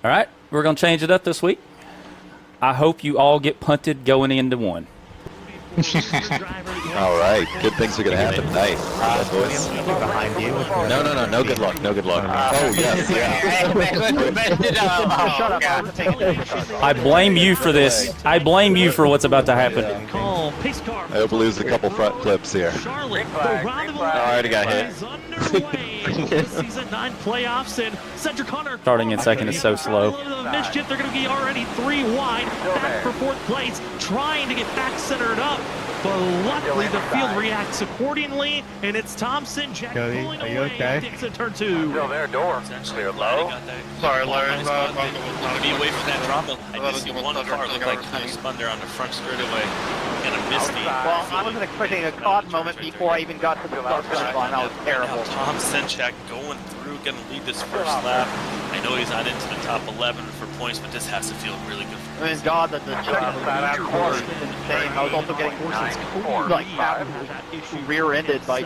All right, we're going to change it up this week. I hope you all get punted going into one. All right, good things are going to happen tonight. Boys. Behind you. No good luck, no good luck. Oh, yes, yeah. I blame you for this. I blame you for what's about to happen. I hope we lose a couple front clips here. Charlotte, I already got hit. Season 9 playoffs, and Cedric Hunter Starting in second is so slow. Mischief, they're going to be already 3 wide, back for 4th place, trying to get back centered up. But luckily, the field reacts accordingly, and it's Thompson. Jack pulling are you away. okay? Takes a turn 2. Still there, door. Clear low. Sorry, Larry. Be away from that drop. I just see one car look like kind of spun there on the front straightaway. And a misty. Well, I wasn't expecting a caught moment before I even got to the start finish line. That was terrible. Tom Senchak going through, going to lead this first lap. I know he's not into the top 11 for points, but this has to feel really good for him. I mean, God, that the second corner is insane. I was also getting like rear-ended by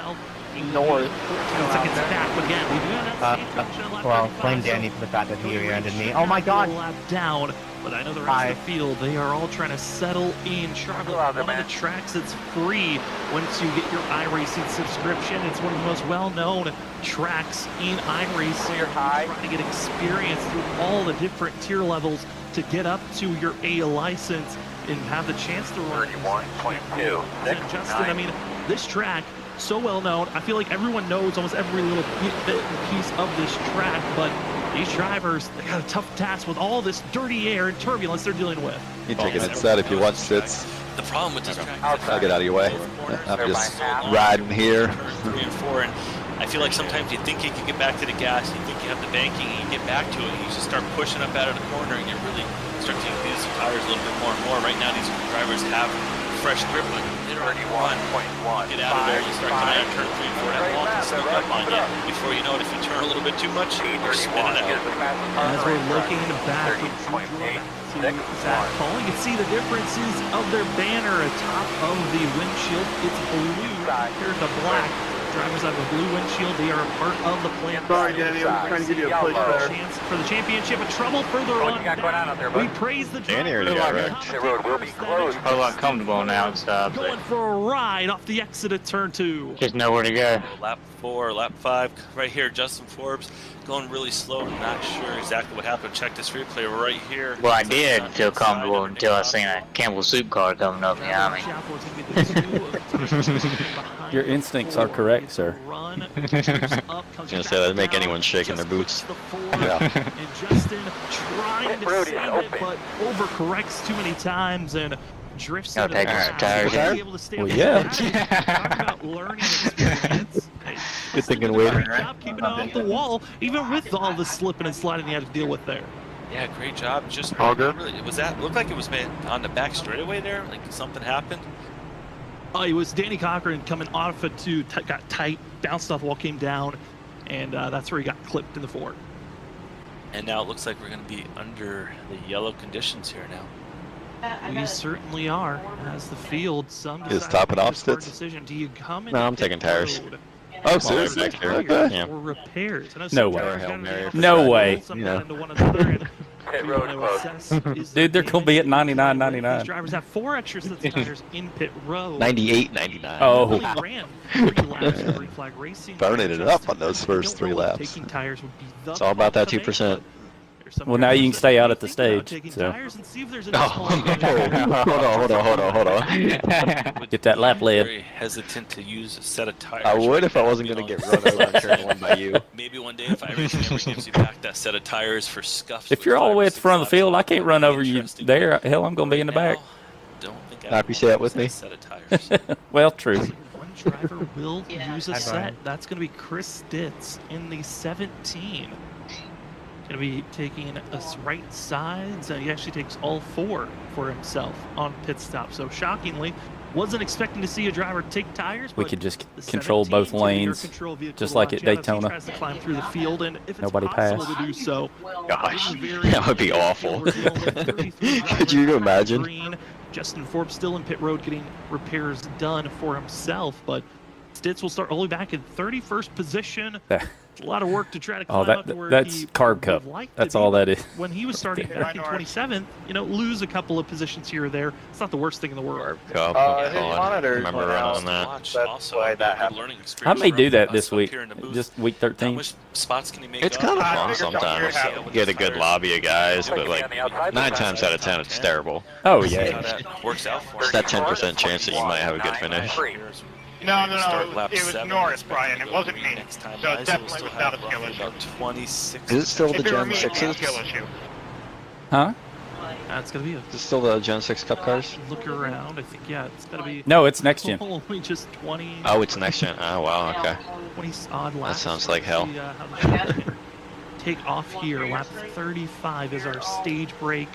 North. Seconds back again. Well, blame Danny for the fact that he rear-ended me. Oh my God! Lap down, but I know the rest of the field, they are all trying to settle in. Charlotte, one of the tracks that's free once you get your iRacing subscription. It's one of the most well-known tracks in iRacing. You're trying to get experience through all the different tier levels to get up to your A license and have the chance to run. 31.2. Justin, I mean, this track, so well known. I feel like everyone knows almost every little bit and piece of this track, but these drivers, they got a tough task with all this dirty air and turbulence they're dealing with. You take it inside if you want sits. The problem with this track I'll get out of your way. I'm just riding here. 3 and 4, and I feel like sometimes you think you can get back to the gas, you think you have the banking, and you get back to it, and you just start pushing up out of the corner, and you really start to use the tires a little bit more and more. Right now, these drivers have fresh grip, but they don't run. Get out of there, you start coming out of turn 3 and 4, that wall can sneak up on you. Before you know it, if you turn a little bit too much, you're spinning out. As we're looking back to Zach Paul, you can see the differences of their banner atop of the windshield. It's blue compared to black. Drivers have a blue windshield. They are a part of the plan. Sorry, Danny, I'm trying to give you a push there. Chance for the championship, but trouble further on. We praise the Danny already got wrecked. The road will be closed. A lot comfortable now and stuff. Going for a ride off the exit at turn 2. Just know where to go. Lap 4, lap 5, right here, Justin Forbes going really slow. I'm not sure exactly what happened. Check this replay right here. Well, I did feel comfortable until I seen a Campbell soup car coming up behind me. Your instincts are correct, sir. I was gonna say that'd make anyone shake in their boots. Yeah. And Justin trying to save it, but overcorrects too many times and drifts into the tires. able to stay Well, on yeah. the track. Talk about learning experience. Good thinking, Waiter. Great job keeping it off the wall, even with all the slipping and sliding you had to deal with there. Yeah, great job. Just all good. Really, was that looked like it was made on the back straightaway there? Like something happened? It was Danny Cochran coming off it to got tight, bounced off the wall, came down, and that's where he got clipped in the fork. And now it looks like we're going to be under the yellow conditions here now. We certainly are, as the field. Some Is topping off, Stitz? decision. Do you come in? No, I'm taking tires. Oh, seriously? Or repairs. No way. No way. Dude, they're going to be at 99.99. These drivers have 4 extra sets of tires in pit row. 98.99. Oh. Ran 3 laps of green flag racing. Burning it up on those first 3 laps. Taking tires would be the It's all about that 2%. Well, now you can stay out at the stage. So. Hold on. Get that lap led. Very hesitant to use a set of tires. I would if I wasn't going to get run over in turn 1 by you. Maybe one day if iRacing ever gives you back that set of tires for scuffs. If you're all the way at the front of the field, I can't run over you there. Hell, I'm going to be in the back. Don't think I appreciate that with me. set of tires. Well, true. One driver will use a set. That's going to be Chris Stitz in the 17. Going to be taking us right sides. He actually takes all 4 for himself on pit stop. So shockingly, wasn't expecting to see a driver take tires. We could just control both lanes, just like at Daytona. Tries to climb through the field, and if it's Nobody possible passed. to do so, Gosh, that would be awful. Could you imagine? Justin Forbes still in pit road getting repairs done for himself, but Stitz will start all the way back in 31st position. A lot of work to try to Oh, climb up to where that's he Carb would Cup. have liked to That's be, all that but is. When he was starting back in 27th, you know, lose a couple of positions here or there. It's not the worst thing in the world. Cup. His monitor's remember went running out. on that. Watch That's also why a that good happened. learning I experience may for do that us this up week, here in the booth. just week How 13. much spots can you make It's up? kind of I fun figured something sometimes. here happened. Get a good lobby of guys, but like 9 times out of 10, it's terrible. Oh, See how yeah. that works out for It's us. that 10% chance that you might have a good finish. No, Start lap it was 7, Norris, expect Brian. to It go wasn't green me. next time. So it Liza definitely will was still not a have skill roughly issue. about 26. Is it still the If it were Gen me, it was a 6s? skill issue. Huh? That's going to be Is it still the Gen 6 Cup cars? a look around. I think, yeah, it's going to be No, it's next gen. only just 20. Oh, it's next gen. Oh, wow, okay. 20 odd laps. sounds like hell. See, how the show can take off here. Lap 35 is our stage break.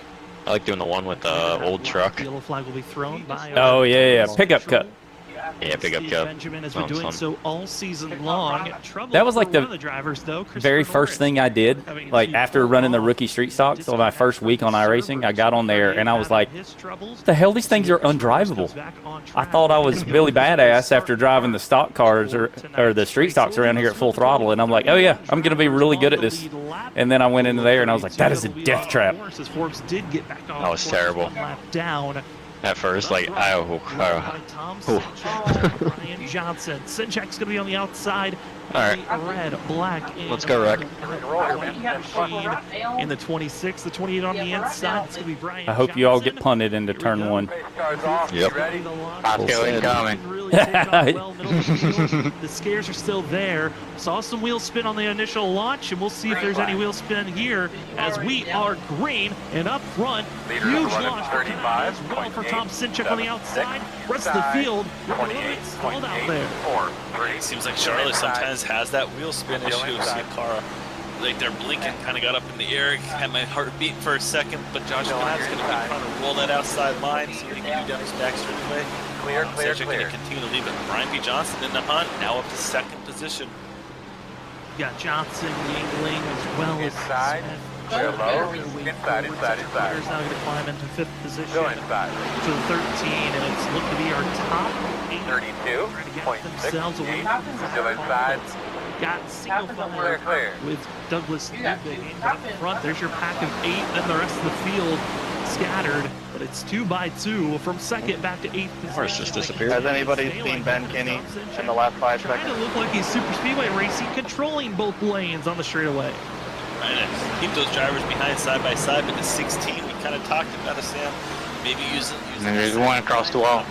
I like doing the one with the old truck. The yellow flag will be thrown by. Oh, yeah. Pickup cup. Yeah, pickup Steve cup. Benjamin has been Sounds doing fun. so all season long. Trouble That was like for the one of the drivers, though, Very first thing I did, like after running the rookie street stocks, so my first week on iRacing, I got on there and I was like, what the hell, these things are undrivable. I thought I was Billy Badass after driving the stock cars or the street stocks around here at full throttle, and I'm like, oh yeah, I'm going to be really good at this. And then I went into there and I was like, that is a death trap. Forbes did get back on. That was terrible. One lap down. At first, like, Ryan Johnson. Sinchek's going to be on the outside. All right. Red, black, and Let's go, Rick. in the 26, the 28 on the inside. It's going to be Brian I hope you all Johnson. get punted into turn 1. Yep. Oscar incoming. Really take off well, middle of the field. The scares are still there. Saw some wheel spin on the initial launch, and we'll see if there's any wheel spin here as we are green and up front. Huge launch for as well for Tom Sinchek on the outside. Rest of the field a little bit stalled out there. It seems like Charlotte sometimes has that wheel spin issue. See a car like they're blinking, kind of got up in the air, had my heart beat for a second, but Josh Connor's going to be trying to roll that outside line, see what he can do down his back straightaway. Clear. Going to continue to leave it. Brian P. Johnson in the hunt, now up to second position. You got Johnson, Yingling, as well as Inside. Smith. Clear low. Inside. Carter's now going to climb into 5th position. Go inside. To the 13, and it's looking to be our top 8. 32.6. Trying to get themselves away from the Go inside. Got single file Clear. with Douglas Newbig in front. There's your pack of 8, then the rest of the field scattered, but it's 2 by 2 from second back to 8th position. Horse just disappeared. Has anybody seen Ben Kinney in the last 5 Trying seconds? to look like he's super speedway racing, controlling both lanes on the straightaway. Trying to keep those drivers behind side by side, but the 16, we kind of talked about it, Sam. Maybe using And there's one across the wall.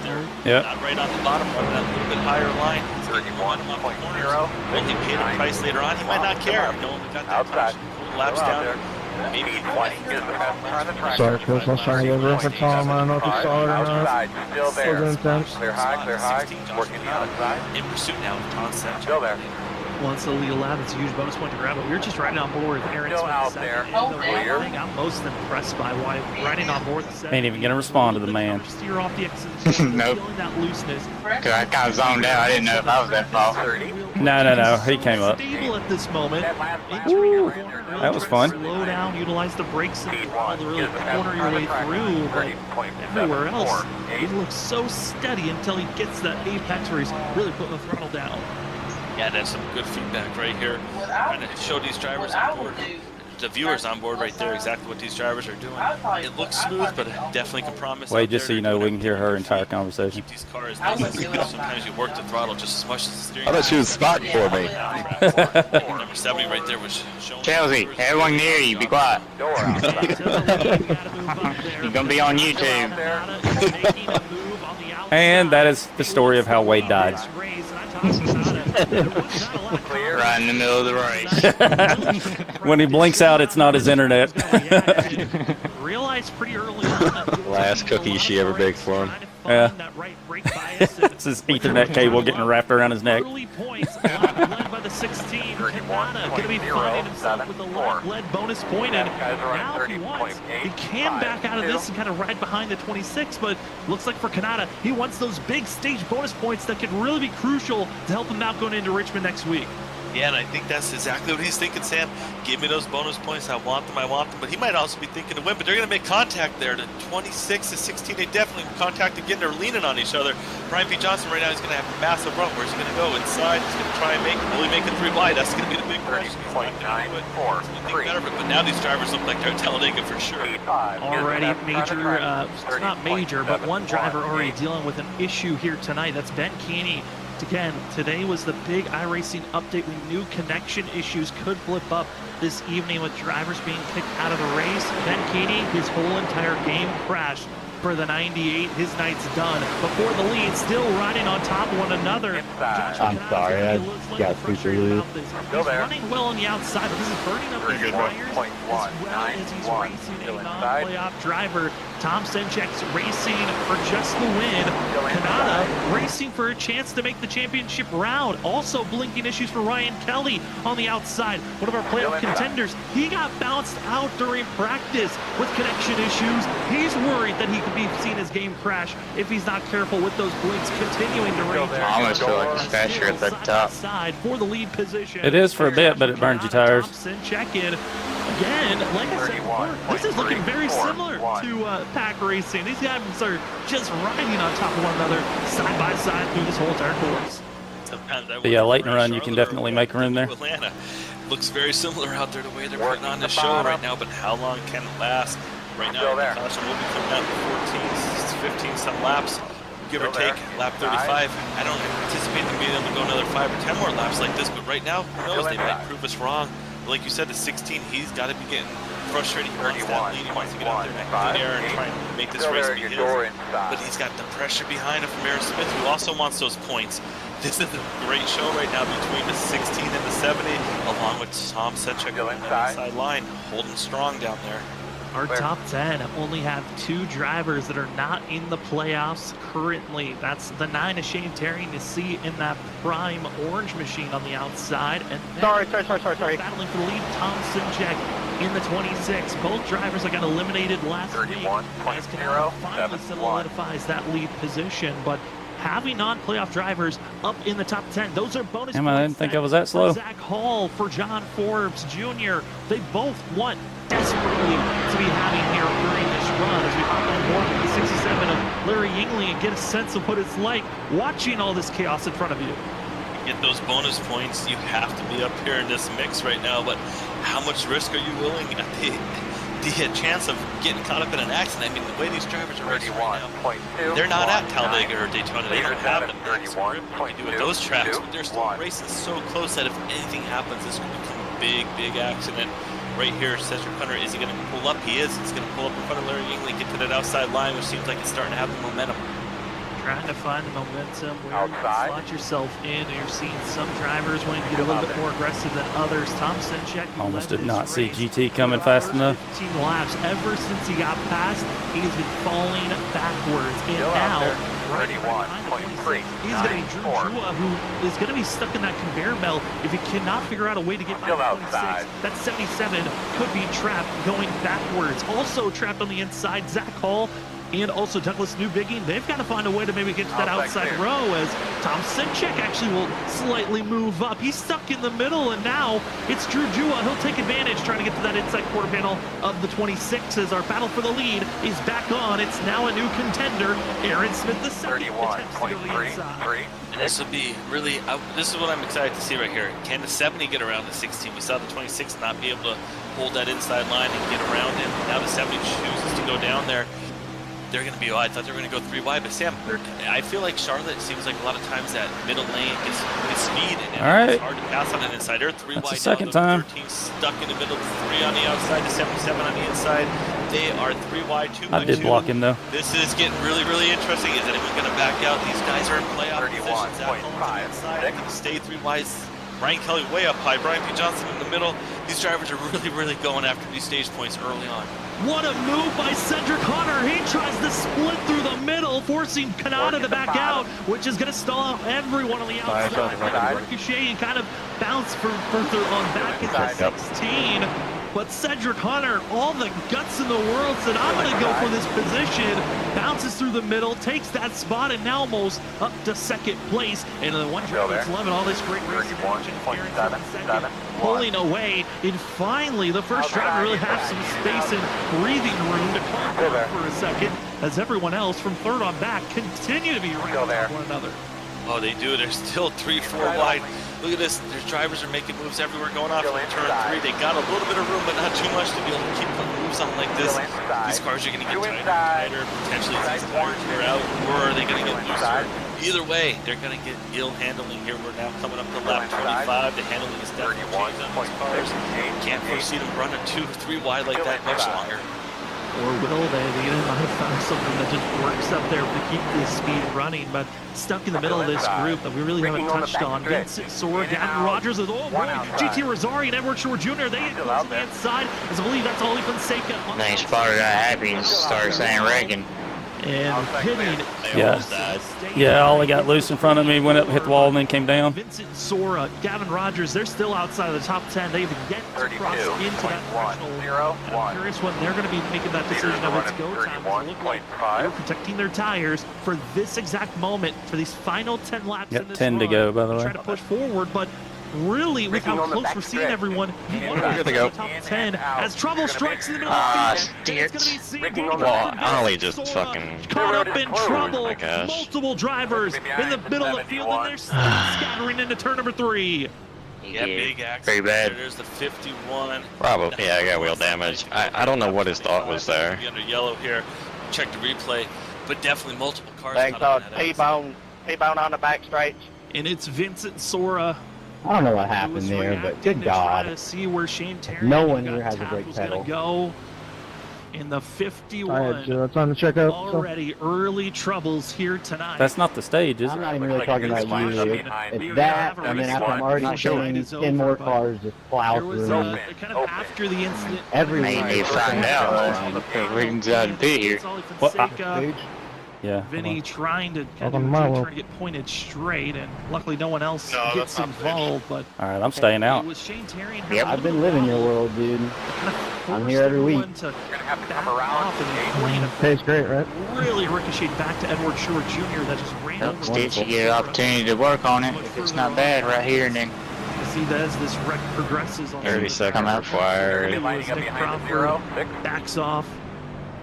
Yep. Not right on the bottom, running that little bit higher line. 31.0. Will he pay the price later on? He might not care. No one got that Outside. much. Laps down. Maybe he Sorry, Chris, I was trying to get rid of Tom. I don't know if you saw it or not. Outside. Still there. Still doing things. Clear high. Working the outside. in pursuit now of Tom Sench. Still there. Once the lead lap, it's a huge bonus point to grab it. We're just riding on board with Aaron Still Smith out second. there. And the Clear. thing I'm most impressed by why riding on board the second. Ain't even gonna respond to the man. Steer off the exit. Nope. Feeling that looseness. Cause I kind of zoned out. I didn't know if I was that far. 30. No, he came up. Stable at this moment. Ooh, that was fun. Slow down, utilize the brakes and throttle to really corner your way through. But everywhere else, he looks so steady until he gets that apex where he's really putting the throttle down. Yeah, that's some good feedback right here. Trying to show these drivers on board, the viewers on board right there, exactly what these drivers are doing. It looks smooth, but it definitely can promise. Wait, out just so there you they're know, we doing can hear her everything entire to conversation. keep these cars nice and smooth. Sometimes you work the throttle just as much as the steering. I thought she was spotting for me. Number 70 right there was showing. Chelsea, everyone near you, be quiet. Door outside. You're gonna be on YouTube. And that is the story of how Wade died. Right in the middle of the race. When he blinks out, it's not his internet. Realized pretty early on. Last cookie she ever baked for him. Yeah. It's his Ethernet cable getting wrapped around his neck. Early points, led by the 16. Kanata going to be finding himself with a lead bonus point, and now if he wants, he can back out of this and kind of ride behind the 26. But looks like for Kanata, he wants those big stage bonus points that could really be crucial to help him out going into Richmond next week. Yeah, and I think that's exactly what he's thinking, Sam. Give me those bonus points. I want them. But he might also be thinking to win. But they're going to make contact there. To 26 to 16, they definitely contact again. They're leaning on each other. Brian P. Johnson right now is going to have a massive run. Where's he going to go? Inside. He's going to try and will he make it 3 wide? That's going to be the big question. 30.94. But now these drivers look like they're Talladega for sure. Already major, not major, but one driver already dealing with an issue here tonight. That's Ben Keeney. Again, today was the big iRacing update. We knew connection issues could blip up this evening with drivers being kicked out of the race. Ben Keeney, his whole entire game crashed for the 98. His night's done. Before the lead, still riding on top of one another. I'm sorry, I got super loose. He's running well on the outside, but this is burning up his tires as well as he's racing a non-playoff driver. Tom Senchek's racing for just the win. Kanata racing for a chance to make the championship round. Also blinking issues for Ryan Kelly on the outside. One of our playoff contenders. He got bounced out during practice with connection issues. He's worried that he could be seen as game crash if he's not careful with those blinks continuing to rage. I almost feel like it's faster at the top. Side for the lead position. It is for a bit, but it burns your tires. Senchek in. Again, like I said before, this is looking very similar to pack racing. These guys are just riding on top of one another, side by side through this whole entire course. But yeah, late in the run, you can definitely make room there. Atlanta looks very similar out there the way they're putting on the show right now, but how long can it last? Right now, the caution will be coming out in 14, 15 some laps, give or take, lap 35. I don't anticipate them being able to go another 5 or 10 more laps like this, but right now, who knows, they might prove us wrong. Like you said, the 16, he's got to be getting frustrated. He wants that lead. He wants to get out there and air and try and make this race be his. But he's got the pressure behind him from Aaron Smith, who also wants those points. This is a great show right now between the 16 and the 70, along with Tom Senchek on the inside line, holding strong down there. Our top 10 only have 2 drivers that are not in the playoffs currently. That's the 9 of Shane Terry to see in that prime orange machine on the outside. And Sorry. Battling for the lead, Tom Senchek in the 26. Both drivers that got eliminated last week. As Canelo finally solidifies that lead position. But having non-playoff drivers up in the top 10, those are bonus points. I didn't think I was that slow. Zach Hall, for John Forbes Jr. They both want desperately to be having here during this run as we hop on board with the 67 of Larry Yingley and get a sense of what it's like watching all this chaos in front of you. Get those bonus points, you have to be up here in this mix right now, but how much risk are you willing at the chance of getting caught up in an accident? I mean, the way these drivers are racing right now, they're not at Talladega or Daytona. They don't have the maximum grip like you do at those tracks, but they're still racing so close that if anything happens, this could become a big accident. Right here, Cedric Hunter, is he going to pull up? He is. He's going to pull up in front of Larry Yingley, get to that outside line, which seems like it's starting to have the momentum. Trying to find the momentum where you slot yourself in. You're seeing some drivers wanting to get a little bit more aggressive than others. Tom Senchek almost did not see GT coming fast enough. 15 laps. Ever since he got past, he's been falling backwards. And now, right behind the 26, he's going to be Drew Jua, who is going to be stuck in that conveyor belt if he cannot figure out a way to get by the 26. That 77 could be trapped going backwards. Also trapped on the inside, Zach Hall and also Douglas Newbigging. They've got to find a way to maybe get to that outside row as Tom Senchek actually will slightly move up. He's stuck in the middle, and now it's Drew Jua. He'll take advantage trying to get to that inside quarter panel of the 26 as our battle for the lead is back on. It's now a new contender. Aaron Smith the second attempts to go to the inside. And this would be really, this is what I'm excited to see right here. Can the 70 get around the 16? We saw the 26 not be able to hold that inside line and get around him. Now the 70 chooses to go down there. They're going to be, I thought they were going to go 3 wide, but Sam, I feel like Charlotte seems like a lot of times that middle lane gets speed, and it's hard to pass on an inside. They're 3 wide. The second time. 13 stuck in the middle, 3 on the outside, the 77 on the inside. They are 3 wide, 2 by 2. I did block him though. This is getting really interesting. Is anyone going to back out? These guys are in playoff positions. Zach Holmes on the inside. They can stay 3 wide. Ryan Kelly way up high. Brian P. Johnson in the middle. These drivers are really going after these stage points early on. What a move by Cedric Hunter. He tries to split through the middle, forcing Kanata to back out, which is going to stall out everyone on the outside. Ricochet and kind of bounce further on back at the 16. but Cedric Hunter, all the guts in the world, said, I'm going to go for this position. Bounces through the middle, takes that spot, and now almost up to second place. And the one driver that's loving all this great racing action, pulling away. And finally, the first driver really has some space and breathing room to calm down for a second, as everyone else from third on back continue to be around one another. Oh, they do. They're still 3-4 wide. Look at this. Their drivers are making moves everywhere going off in turn 3. They got a little bit of room, but not too much to be able to keep putting moves on like this. These cars are going to get tighter. Potentially these tires wear out, or are they going to get looser? Either way, they're going to get ill handling here. We're now coming up to lap 25. The handling is definitely changed on these cars. Can't foresee them running 2-3 wide like that much longer. Or will they? They might have found something that just works up there to keep this speed running, but stuck in the middle of this group that we really haven't touched on. Vincent Sora, Gavin Rogers, GT Rosari, and Edward Shore Jr. They get close to the inside, as I believe that's Oli Fonseca. They spotted got happy and started saying Reagan. And hitting. Yeah, Ollie got loose in front of me, went up, hit the wall, and then came down. Vincent Sora, Gavin Rogers, they're still outside of the top 10. They've yet to cross into that threshold. I'm curious when they're going to be making that decision of its go time. It look like they're protecting their tires for this exact moment, for these final 10 laps in this 10 run. to go, by the way. Try to push forward, but really, with how close we're seeing everyone, you want to be in the top 10 as trouble strikes in the middle of the field. It's going to be Well, Ollie just fucking caught up in trouble. my gosh. Multiple drivers in the middle of the field, and they're scattering into turn number 3. Yeah, big accident. Pretty bad. There's the 51. Probably, yeah, I got wheel damage. I don't know what his thought was there. Under yellow here. Check the replay, but definitely multiple cars. Thanks, P-bone on the back straight. And it's Vincent Sora. I don't know what happened there, but good God. To see where Shane Terry No one here has a brake pedal. Go in the 51. It's on the checkout. Already early troubles here tonight. That's not the stage, is I'm it? not even really talking about you. It's that, and then after I'm already seeing 10 more cars just plow There was through. kind of after the incident. Everyone. Maybe find out. Reagan's out to be here. Yeah. Vinny trying to get pointed straight, and luckily no one else gets involved. But all right, I'm staying out. it was Shane Terry. Yep. I've been living your world, dude. I'm here every week. You're gonna have to come around. Tastes great, right? Really ricocheted back to Edward Shore Jr. that just ran over. Stitch, you get an opportunity to work on it if it's not bad right here, and then See that as this wreck progresses on 30 seconds required. Nick Crawford backs off,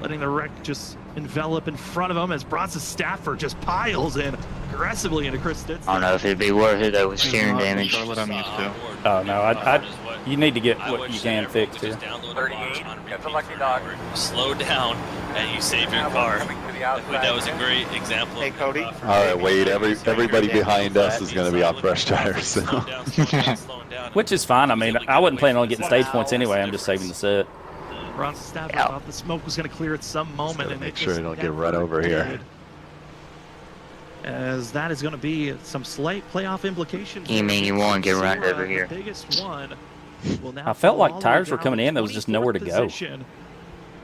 letting the wreck just envelop in front of him as Bronson Stafford just piles in aggressively into Chris Stitz. I don't know if it'd be worth it though with steering damage. Charlotte, I'm used to. Oh, no, you need to get what you can fixed here. 38. That's a lucky dog. Slow down and you save your car. That was a great example. Hey, Cody. All right, Wade. Everybody behind us is going to be on fresh tires. So. Which is fine. I mean, I wasn't planning on getting stage points anyway. I'm just saving the set. Bronson Stafford thought the smoke was going to clear at some moment, and make sure you don't get run over here. As that is going to be some slight playoff implications. You mean you won't get run over The here? biggest one will now I felt like fall all tires the way were coming down in. There was just nowhere to go. position,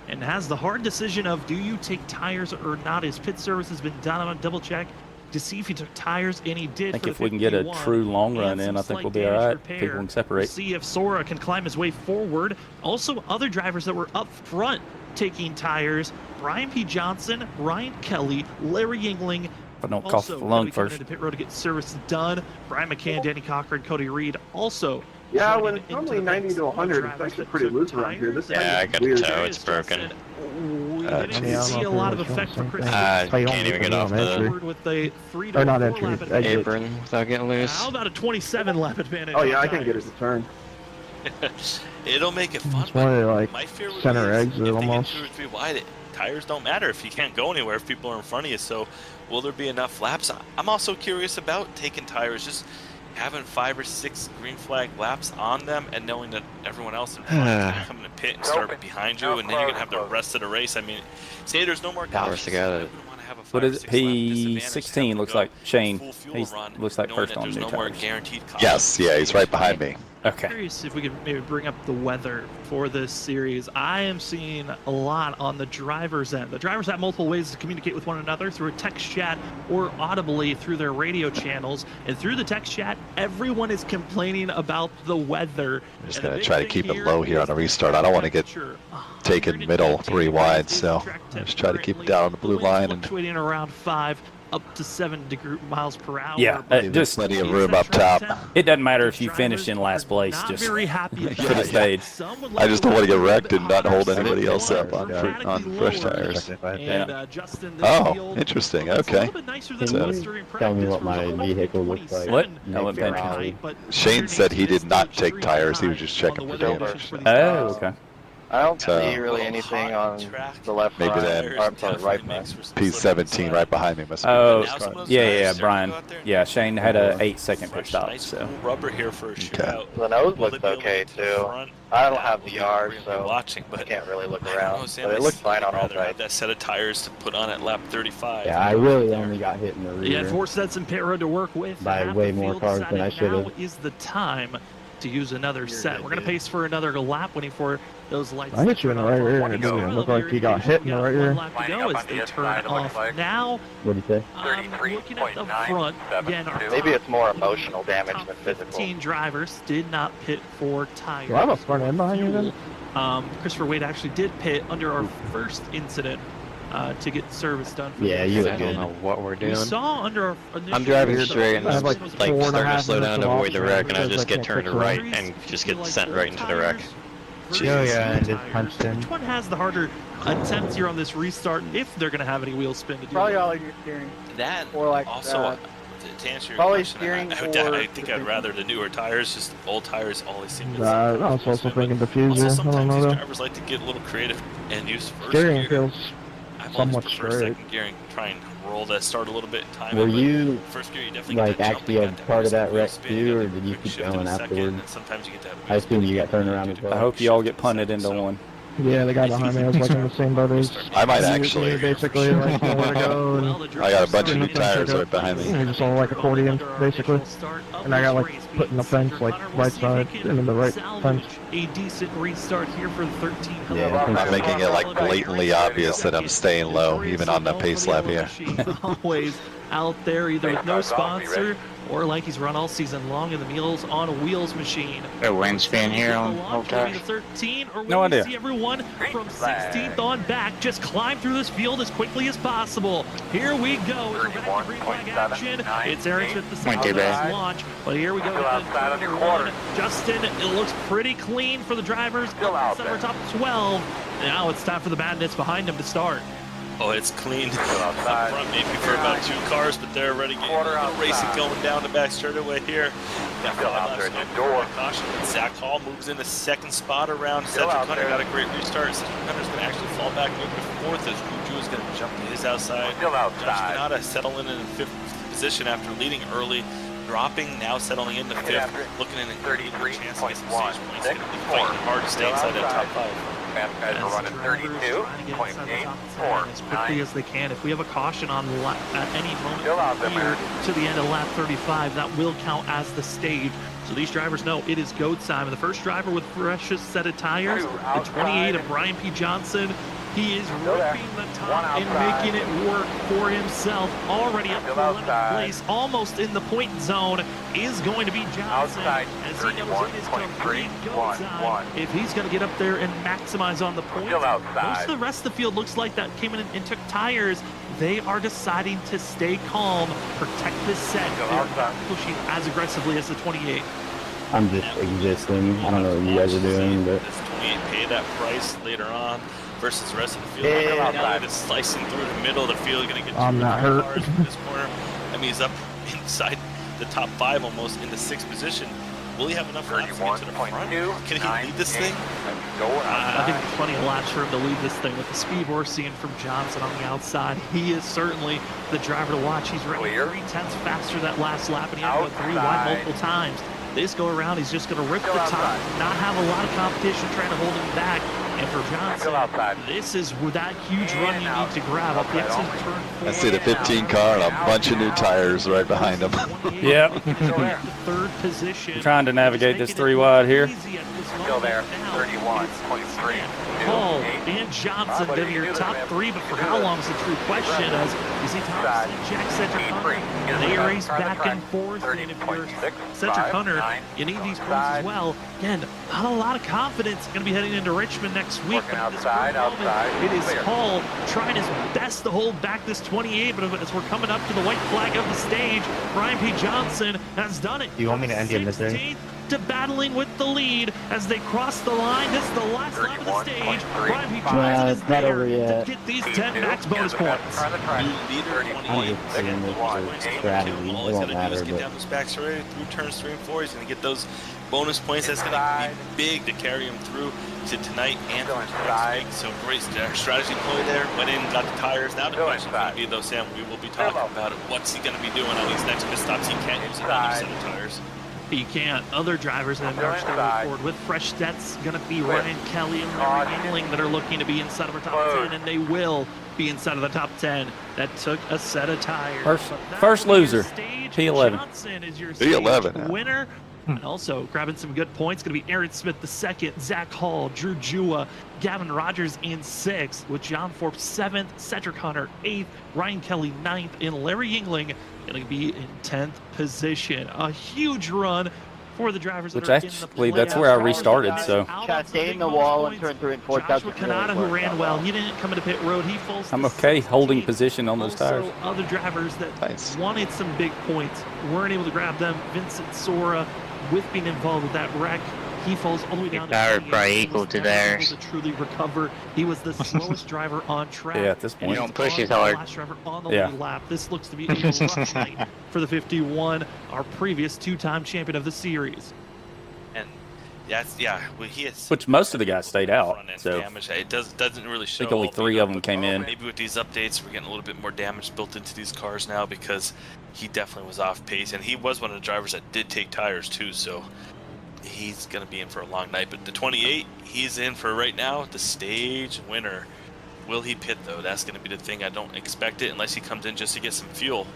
and has the hard decision of do you take tires or not. His pit service has been done. I'm going to double check to see if he took tires, and he did. I think for if the we can get a 51, true long run and in, some I think slight we'll be all damage right. repair. People can separate. We'll see if Sora can climb his way forward. Also, other drivers that were up front taking tires: Brian P. Johnson, Ryan Kelly, Larry Yingling. But don't cough the lung first. Into pit road to get service done. Brian McCann, Danny Cochran, Cody Reed also. Yeah, when it's normally 90 to 100, it's actually pretty loose around here. This Yeah, I got to weird. tell it's broken. We didn't see a lot of effect from Chris. I can't even get off the With a 3 Or not 4 entry, lap exit. advantage. apron without getting loose. How about a 27 lap advantage? Oh yeah, on I can get it tires? to turn. It'll make it fun. It's one of the, like, My fear would center be is exit if they get almost. 2 or 3 wide, tires don't matter if you can't go anywhere if people are in front of you. So will there be enough laps? I'm also curious about taking tires, just having 5 or 6 green flag laps on them and knowing that everyone else in front is going to come in the pit and start behind you, and then you're going to have the rest of the race. I mean, say there's no more cautions. What is it? P16 looks like Shane. He looks like first on new tires. Yes, yeah, he's right behind me. Okay. Curious if we could maybe bring up the weather for this series. I am seeing a lot on the driver's end. The drivers have multiple ways to communicate with one another through a text chat or audibly through their radio channels. And through the text chat, everyone is complaining about the weather. I'm just going to try to keep it low here on a restart. I don't want to get taken middle 3 wide, so I'm just trying to keep it down on the blue line. And fluctuating around 5 up to 7 miles per hour. Yeah, just plenty of room up top. It doesn't matter if you finish in last place, just very happy for the stage. I just don't want to get wrecked and not hold anybody else up on fresh tires. Oh, interesting. Okay. Can you tell me what my vehicle looks like? What? Shane said he did not take tires. He was just checking for damage. Oh, okay. I don't see really anything on the left Maybe side. that right P17 right behind me must be. Oh, yeah, Brian. Yeah, Shane had a 8-second pit stop. So rubber here for a shootout. The nose looks okay too. I don't have the yard, so I can't really look around. But it looks fine on all sides. That set of tires to put on at lap 35. Yeah, I really only got hit in the rear. You had 4 sets in pit road to work with. By way more cars than I should have. Now is the time to use another set. We're going to pace for another lap, waiting for those lights. I hit you in the right rear, and it doesn't look like you got hit in the right rear. Lap to go as they turn off. Now, what do you say? looking at the front, again, Maybe it's more emotional damage than physical. 15 drivers did not pit for tires. Do I have a front end behind you then? Christopher Wade actually did pit under our first incident to get service done. Yeah, you I don't know what we're doing. We saw under our I'm driving straight and I have like starting to slow down to avoid the wreck, and I just get turned to right and just get sent right into the wreck. Oh yeah, and just punched in. Which one has the harder attempt here on this restart, if they're going to have any wheel spin to do? Probably all of your steering. That or like also, to answer your probably question, steering I think I'd rather the newer tires. Just old tires always seem to. I was also thinking diffuser. Also, I don't sometimes know these though. drivers like to get a little creative and use first Steering gear. feels I've somewhat always preferred straight. second gear and try and roll that start a little bit in time. Were you first gear, you definitely like get that actually jumping, a got that part of that wheel wreck spin, too, or got did you quick keep shift in going a second, afterward? and sometimes you get that I assume you got turned around as well. I hope you all get punted into one. Yeah, the guy behind me was like in the same boat as. I might you actually. basically like know where to go, and I got a bunch of new tires right behind me. you just all like accordion basically, and I got like put in the fence like right side and in the right fence. A decent restart here for the 13. Yeah, I'm not making it like blatantly obvious that I'm staying low, even on the pace lap here. Always out there, either with no sponsor or like he's run all season long in the Meals on Wheels machine. A wind spin here on old tires. 13, or will No we idea. see everyone from 16th on back just climb through this field as quickly as possible? Here we go. It's a back to green flag action. It's Aaron Smith the second launch, but here we go. Justin, it looks pretty clean for the drivers. Up to top 12. Now it's time for the madness behind him to start. Oh, it's clean up front, maybe for about 2 cars, but they're already getting a little racing going down the back straightaway here. Got 5 laps left. Caution. Zach Hall moves in the 2nd spot around. Cedric Hunter got a great restart. Cedric Hunter's going to actually fall back, move to 4th as Juju is going to jump to his outside. Josh Canada settling in 5th position after leading early. Dropping, now settling into 5th, looking in a chance to get some stage points. He's going to be fighting hard to stay inside that top 5. Guys are running 32.84 as quickly as they can. If we have a caution on at any moment here to the end of lap 35, that will count as the stage. So these drivers know it is go time. And the first driver with freshest set of tires, the 28 of Brian P. Johnson. He is ripping the top and making it work for himself. Already up to 11th place, almost in the point zone, is going to be Johnson. As he knows it is complete go time. If he's going to get up there and maximize on the points, most of the rest of the field looks like that came in and took tires. They are deciding to stay calm, protect this set. They're not pushing as aggressively as the 28. I'm just existing. I don't know what you guys are doing, but This 28 pay that price later on versus the rest of the field. Now it's slicing through the middle of the field, going to get I'm not hurt. cars in this corner. I mean, he's up inside the top 5 almost in the 6th position. Will he have enough laps to get to the front? Can he lead this thing? I think there's plenty of laps for him to lead this thing with the speed we're seeing from Johnson on the outside. He is certainly the driver to watch. He's running 3/10 faster that last lap, and he had to go 3 wide multiple times. This go around, he's just going to rip the top, not have a lot of competition trying to hold him back, And for Johnson, this is that huge run you need to grab up the exit of turn 4. I see the 15 car and a bunch of new tires right behind him. Yep. Third position. Trying to navigate this 3 wide here. Go there. 31.3. Paul and Johnson to your top 3, but for how long is a true question, as you see Thompson, Jack Cedric Hunter, they race back and forth, and if you're Cedric Hunter, you need these points as well. Again, not a lot of confidence going to be heading into Richmond next week, but at this moment, it is Paul trying his best to hold back this 28, but as we're coming up to the white flag of the stage, Brian P. Johnson has done it. Do you want me to end you in this thing? To battling with the lead as they cross the line. This is the last lap of the stage. Brian P. Johnson is there to get these 10 max bonus points. I'm just saying this is a strategy. It won't matter. Get down those back straight through turns 3 and 4. He's going to get those bonus points. That's going to be big to carry him through to tonight and to next week. So great strategy play there. Went in, got the tires. Now the question is going to be, though, Sam, we will be talking about it. What's he going to be doing on these next pit stops? He can't use another set of tires. You can't. Other drivers that have marched their way forward with fresh stats going to be Ryan Kelly and Larry Yingling that are looking to be inside of our top 10, and they will be inside of the top 10. That took a set of tires. First loser, P11. Johnson is your P11 winner. And also grabbing some good points, going to be Aaron Smith the second, Zach Hall, Drew Jua, Gavin Rogers in 6th, with John Forbes 7th, Cedric Hunter 8th, Ryan Kelly 9th, and Larry Yingling going to be in 10th position. A huge run for the drivers. Which actually, that's where I restarted. So stay in the wall and turn 3 and 4. Joshua Kanata, who ran well, he didn't come into pit road. He falls. I'm okay holding position on those tires. Other drivers that wanted some big points weren't able to grab them. Vincent Sora, with being involved with that wreck, he falls all the way down to power probably equal to theirs. To truly recover. He was the slowest driver on track. Yeah, at this point. You don't push as hard. Last driver on the lead lap. This looks to be a rough night for the 51, our previous 2-time champion of the series. And that's well, he has. Which most of the guys stayed out. So damage. It doesn't really show. I think only 3 of them came in. Maybe with these updates, we're getting a little bit more damage built into these cars now because he definitely was off pace, and he was one of the drivers that did take tires too. So he's going to be in for a long night. But the 28, he's in for right now the stage winner. Will he pit though? That's going to be the thing. I don't expect it unless he comes in just to get some fuel.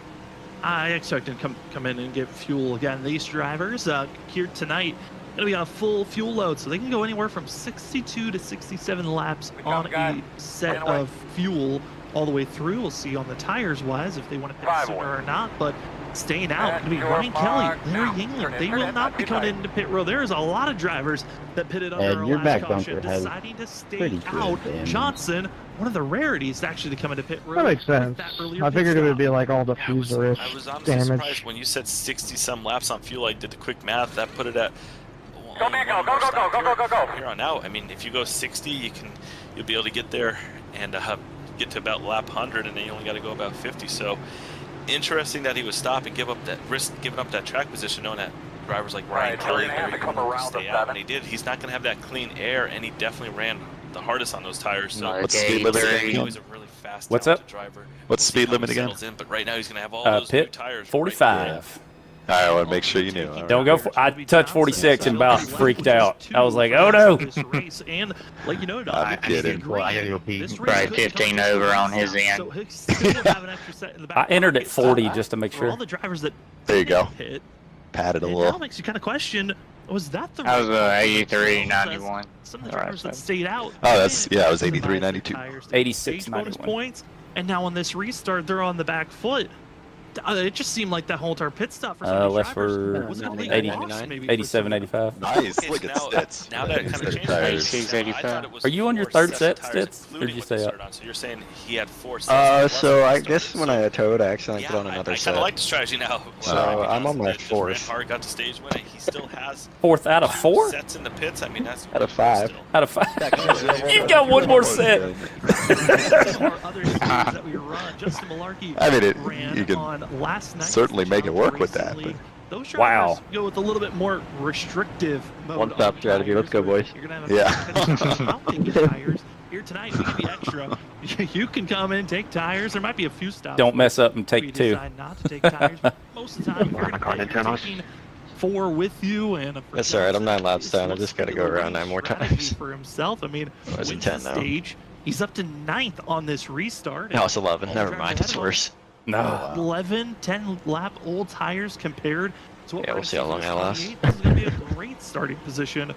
I expect him to come in and get fuel again. These drivers here tonight going to be on a full fuel load, so they can go anywhere from 62 to 67 laps on a set of fuel all the way through. We'll see on the tires wise if they want to pit sooner or not, but staying out going to be Ryan Kelly, Larry Yingling. They will not be coming into pit row. There is a lot of drivers that pitted under our last caution, deciding to stay out. Johnson, one of the rarities actually to come into pit row. That makes sense. I figured it would be like all the fuser-ish I was honestly damage. surprised when you said 60 some laps on fuel. I did the quick math. That put it at Go. here on out. I mean, if you go 60, you'll be able to get there and get to about lap 100, and then you only got to go about 50. So interesting that he would stop and giving up that track position, knowing that drivers like Ryan Kelly are stay out. And he did. He's not going to have that clean air, and he definitely ran the hardest on those tires. So what's the speed limit again? He was a really fast driver. What's the speed limit again? But right now he's going to have all those new tires. 45. I want to make sure you knew. Don't go. I touched 46 and about freaked out. I was like, oh no. And like you know, I get it. Well, I gotta go pee. Probably 15 over on his end. I entered at 40 just to make sure. All the drivers that there you go. Hit, Padded a it little. now makes you kind of question, was that the I was 83, 91. Some of the drivers that stayed out. Oh, I was 83, 92. 86, bonus 91. points, and now on this restart, they're on the back foot. It just seemed like that whole entire pit stop for some of these drivers. Was it 80, loss, maybe, 87, 85. Nice. Look at stats. Now that kind of changed. 86, 85. Are you on your third set, Stitz? Or did you stay out? So you're saying he had 4 sets. So I guess when I towed, I accidentally put on another I set. kind of like the strategy now. So I'm on my 4th. Hard got to stage win. He still has 4th out of 4? sets in the pits. I mean, that's Out of 5. Out of 5. You've got one more set. I mean, you can certainly make it work with that. But. Those drivers go with a little bit more restrictive mode. One-stop strategy. Let's go, boys. You're gonna have tires. Here tonight, you can be extra. You can come in, take tires. There might be a few stops. Don't mess up and take 2. Decide not to take tires. But most of the time, you're going to be taking 4 with you, and That's alright, I'm 9 laps down. I just gotta go around 9 more times. For himself. I mean, I was in wins 10 the now. stage. He's up to 9th on this restart. No, it's 11. Never mind, it's worse. No. 11, 10 lap old tires compared to what Yeah, we'll see how long that lasts. This is going to be a great starting position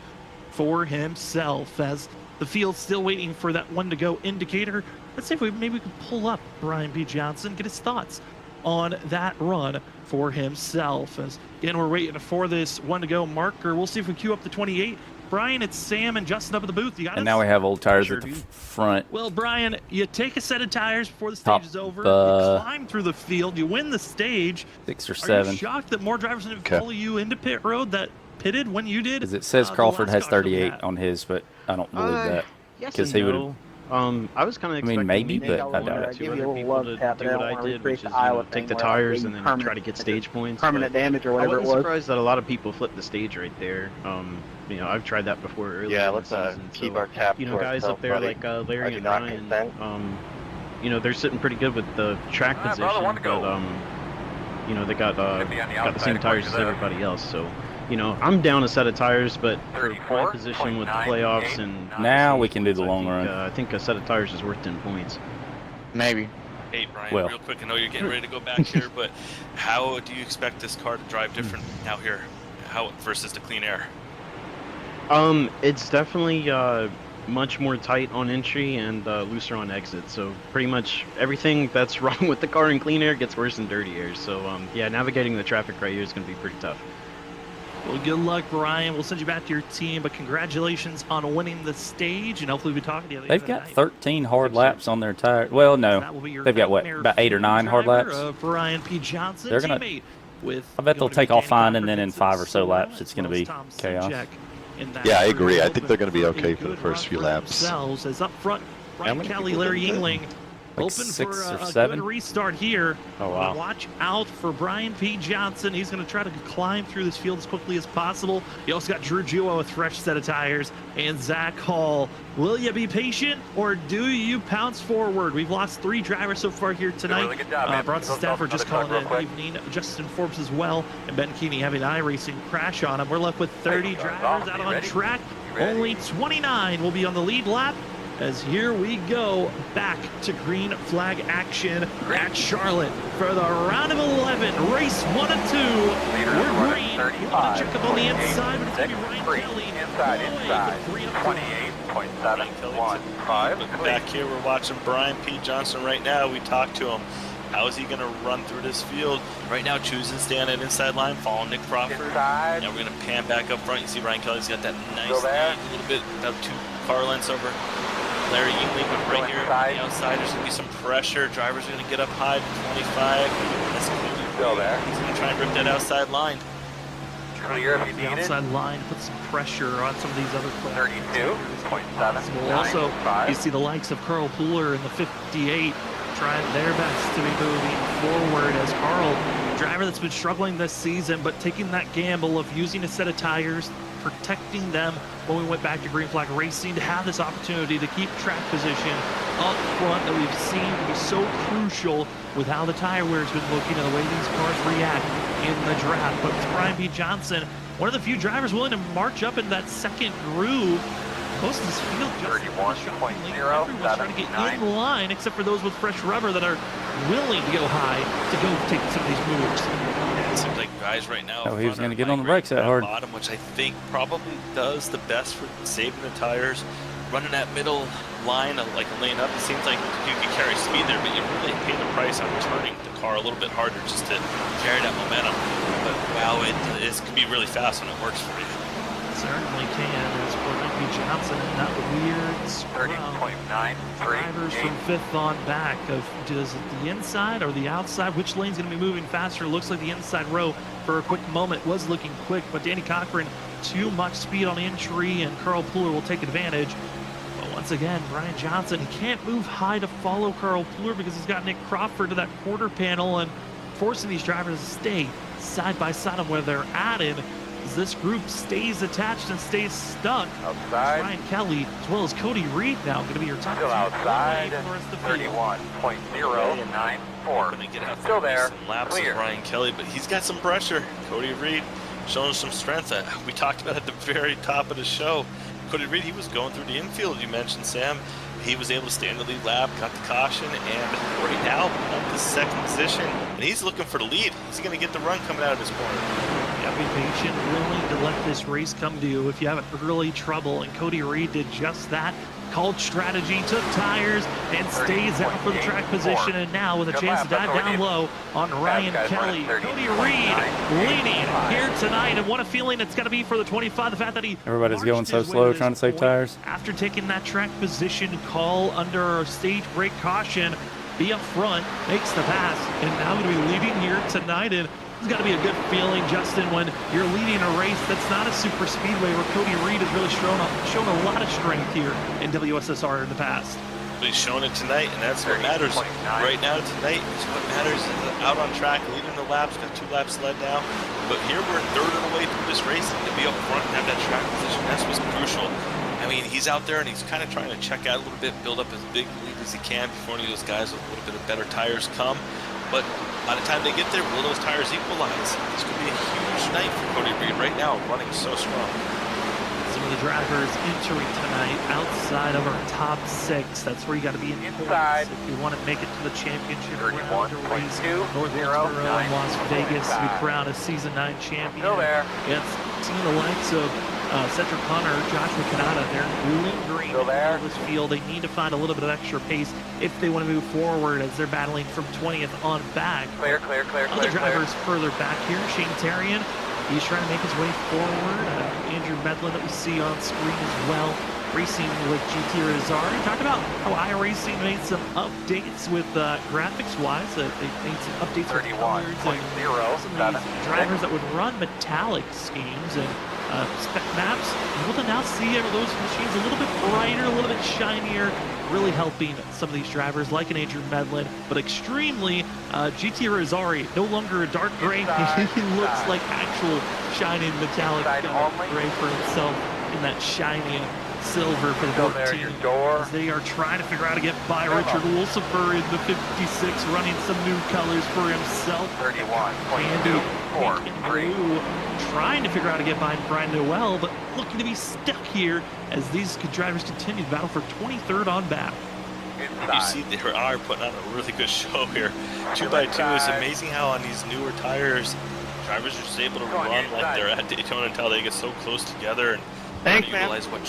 for himself, as the field's still waiting for that 1 to go indicator. Let's see if maybe we could pull up Brian P. Johnson, get his thoughts on that run for himself. As again, we're waiting for this 1 to go marker. We'll see if we queue up the 28. Brian, it's Sam and Justin up at the booth. You got And us? now we have old tires Sure at the do. front. Well, Brian, you take a set of tires before the stage Top, is over. You climb through the field. You win the stage. 6 or Are 7. you shocked that more drivers didn't Okay. follow you into pit road that pitted when you did? Because it says The Crawford last has caution we 38 had. on his, but I don't believe that. Yes Because and he would no. I was kind of I expecting mean, maybe, maybe but I doubt it. two other people to do what I did, which is take the tires and then try to get stage points. Permanent damage or I whatever it wasn't was. surprised that a lot of people flipped the stage right there. You know, I've tried that before earlier. Yeah, in the let's season, keep so, our tap you know, to guys ourselves, up there buddy. like I Larry do and not Ryan, consent. you know, they're sitting pretty good with the track position, but you know, they got the same tires as everybody else. So, you know, I'm down a set of tires, but for pole position with the playoffs and Now we can do the long run. I think a set of tires is worth 10 points. Maybe. Hey, Brian, Well. real quick, I know you're getting ready to go back here, but how do you expect this car to drive different now here versus the clean air? It's definitely much more tight on entry and looser on exit. So pretty much everything that's wrong with the car in clean air gets worse in dirty air. So yeah, navigating the traffic right here is going to be pretty tough. Well, good luck, Brian. We'll send you back to your team, but congratulations on winning the stage, and hopefully we'll be talking to you. They've got 13 hard laps on their tire. Well, no. They've got what? About 8 or 9 hard laps? Brian P. Johnson, They're gonna- teammate with I bet they'll take off fine, and then in 5 or so laps, it's going to be chaos. Yeah, I agree. I think they're going to be okay for the first few laps. As up front, Brian Kelly, Larry Yingling, Like open 6 for or a 7. good restart here. Oh, wow. Watch out for Brian P. Johnson. He's going to try to climb through this field as quickly as possible. You also got Drew Jua with fresh set of tires and Zach Hall. Will you be patient or do you pounce forward? We've lost 3 drivers so far here tonight. Really good job, man. Bronson Stafford just calling it an evening. Justin Forbes as well. And Ben Keeney having an iRacing crash on him. We're left with 30 drivers out on track. Only 29 will be on the lead lap. As here we go back to green flag action at Charlotte for the round of 11, race 1 and 2. We're green. We're going to check up on the inside, but it's going to be Ryan Kelly. Inside, 28.715. Back here, we're watching Brian P. Johnson right now. We talked to him. How is he going to run through this field? Right now, choosing to stay on that inside line, following Nick Crawford. Inside. Now we're going to pan back up front. You see Ryan Kelly's got that nice Still there. lead, a little bit, about 2 car lengths over Larry Yingling, but right here on the outside, there's going to be some pressure. Drivers are going to get up high to 25. That's going to be Still there. He's going to try and rip that outside line. Clear if you The need it. outside line, put some pressure on some of these other players. 32.795. Also, you see the likes of Carl Pooler in the 58 trying their best to be moving forward as Carl, driver that's been struggling this season, but taking that gamble of using a set of tires, protecting them when we went back to green flag racing to have this opportunity to keep track position up front that we've seen to be so crucial with how the tire wear has been looking and the way these cars react in the draft. But it's Brian P. Johnson, one of the few drivers willing to march up in that second groove. Most of this field just 31.079. everyone's trying to get in line except for those with fresh rubber that are willing to go high to go take some of these moves. It seems like guys right now. Oh, he was going to get on the brakes that hard. Bottom, which I think probably does the best for saving the tires. Running that middle line, like a lane up, it seems like you can carry speed there, but you really pay the price on turning the car a little bit harder just to carry that momentum. But wow, it can be really fast when it works for you. Certainly can. There's Brian P. Johnson in that weird scrum. 30.938. Drivers from 5th on back of does it the inside or the outside? Which lane's going to be moving faster? Looks like the inside row for a quick moment was looking quick, but Danny Cochran too much speed on entry, and Carl Pooler will take advantage. But once again, Brian Johnson, he can't move high to follow Carl Pooler because he's got Nick Crawford to that quarter panel and forcing these drivers to stay side by side on where they're at. And as this group stays attached and stays stuck, Outside. Ryan Kelly as well as Cody Reed now going to be your top Still two outside. for the rest of the field. 31.094. Going to get out Still there. Some laps Clear. of Ryan Kelly, but he's got some pressure. Cody Reed, showing some strength. We talked about at the very top of the show. Cody Reed, he was going through the infield, you mentioned, Sam. He was able to stay in the lead lap, got the caution, and right now up to second position. And he's looking for the lead. He's going to get the run coming out of this corner. Yeah, be patient, willing to let this race come to you if you have early trouble, and Cody Reed did just that. Called strategy, took tires, and stays out for the track position, and now with a chance to dive down low on Ryan Kelly. Cody Reed leading here tonight, and what a feeling it's going to be for the 25. The fact that he Everybody's going so slow trying to save tires. after taking that track position call under a stage brake caution, be up front, makes the pass, and now going to be leading here tonight. And it's got to be a good feeling, Justin, when you're leading a race that's not a super speedway, where Cody Reed has really shown a lot of strength here in WSSR in the past. But he's showing it tonight, and that's what matters. Right now, tonight, what matters is out on track, leading the laps, got 2 laps led now. But here we're third of the way through this race, and to be up front and have that track position, that's what's crucial. I mean, he's out there and he's kind of trying to check out a little bit, build up as big a lead as he can before any of those guys with a little bit of better tires come. But by the time they get there, will those tires equalize? This could be a huge night for Cody Reed right now, running so strong. Some of the drivers entering tonight outside of our top 6. That's where you got to be in points if you want to make it to the championship round to race North Wilkesboro and Las Vegas to be crowned a season 9 champion. Against seeing the likes of Cedric Hunter, Joshua Kanata, they're blue and green in this field. They need to find a little bit of extra pace if they want to move forward as they're battling from 20th on back. Other drivers further back here, Shane Terrian, he's trying to make his way forward. Andrew Medlin that we see on screen as well, racing with GT Rizari. Talked about how iRacing made some updates with graphics-wise. They made some updates with colors and some of these drivers that would run metallic schemes and spec maps. Able to now see those machines a little bit brighter, a little bit shinier, really helping some of these drivers like an Andrew Medlin, but extremely GT Rizari, no longer a dark gray. He looks like actual shining metallic gray for himself in that shiny silver for the 14. As they are trying to figure out how to get by Richard Wolsifer in the 56, running some new colors for himself. 31.2. Pink and blue, trying to figure out how to get by Brian Noel, but looking to be stuck here as these drivers continue to battle for 23rd on back. You see they are putting on a really good show here. 2x2 is amazing how on these newer tires, drivers are just able to run like they're at Daytona until they get so close together and utilize what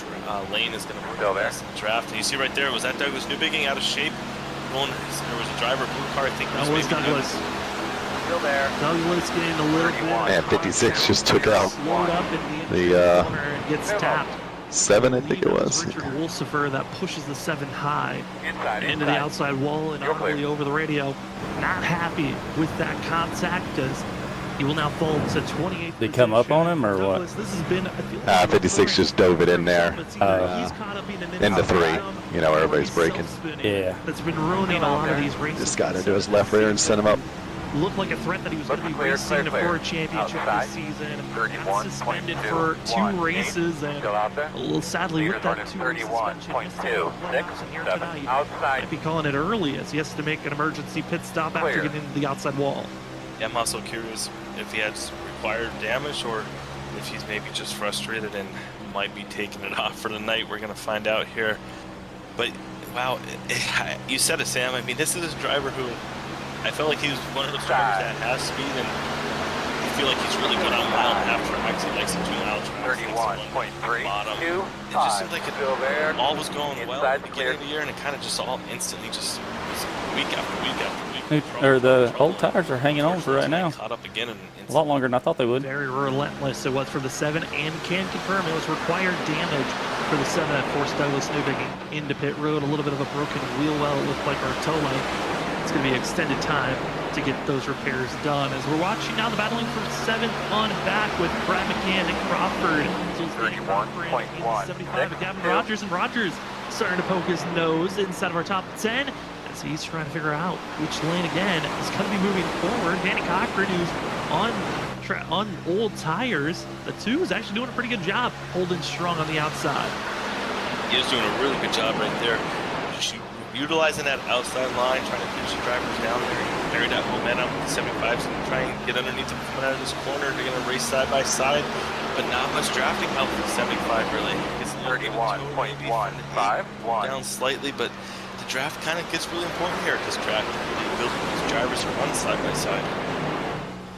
lane is going to work best in the draft. And you see right there, was that Douglas Newbigging out of shape? There was a driver, blue car, I think. That was Douglas. Still there. Douglas getting a little bit. Man, 56 just took out the corner and gets tapped. 7, I think it was. Richard Wolsifer that pushes the 7 high into the outside wall and audibly over the radio. Not happy with that contact as he will now fall to 28th. They come up on him or what? This has been 56 just dove it in there. Into 3. You know, everybody's braking. Yeah. That's been ruining a lot of these races. Just got into his left rear and sent him up. Looked like a threat that he was going to be racing for a championship this season. Got suspended for 2 races, and a little sadly with that 2-race suspension, here tonight might be calling it early as he has to make an emergency pit stop after getting into the outside wall. Yeah, I'm also curious if he has required damage or if he's maybe just frustrated and might be taking it off for the night. We're going to find out here. But, wow, you said it, Sam. I mean, this is a driver who I felt like he was one of those drivers that has speed, and I feel like he's really good on mile and a half tracks. He likes to do mile tracks. 31.3. It just seemed like all was going well at the beginning of the year, and it kind of just all instantly just week after week after week. The old tires are hanging on for right now. Caught up again a lot longer than I thought they would. Very relentless it was for the 7, and can confirm it was required damage for the 7 that forced Douglas Newbigging into pit road. A little bit of a broken wheel well, it looked like, or toe link. It's going to be extended time to get those repairs done. As we're watching now the battling from 7th on back with Brad McCann, Nick Crawford, 31.1. 75, Gavin Rogers, and Rogers starting to poke his nose inside of our top 10 as he's trying to figure out which lane again is going to be moving forward. Danny Cochran, who's on old tires, the 2 is actually doing a pretty good job holding strong on the outside. He is doing a really good job right there. utilizing that outside line, trying to pinch the drivers down there, carry that momentum. 75's going to try and get underneath them coming out of this corner. They're going to race side by side, but not much drafting help from 75 really. It's 31.15 down slightly, but the draft kind of gets really important here at this track. Really building these drivers to run side by side.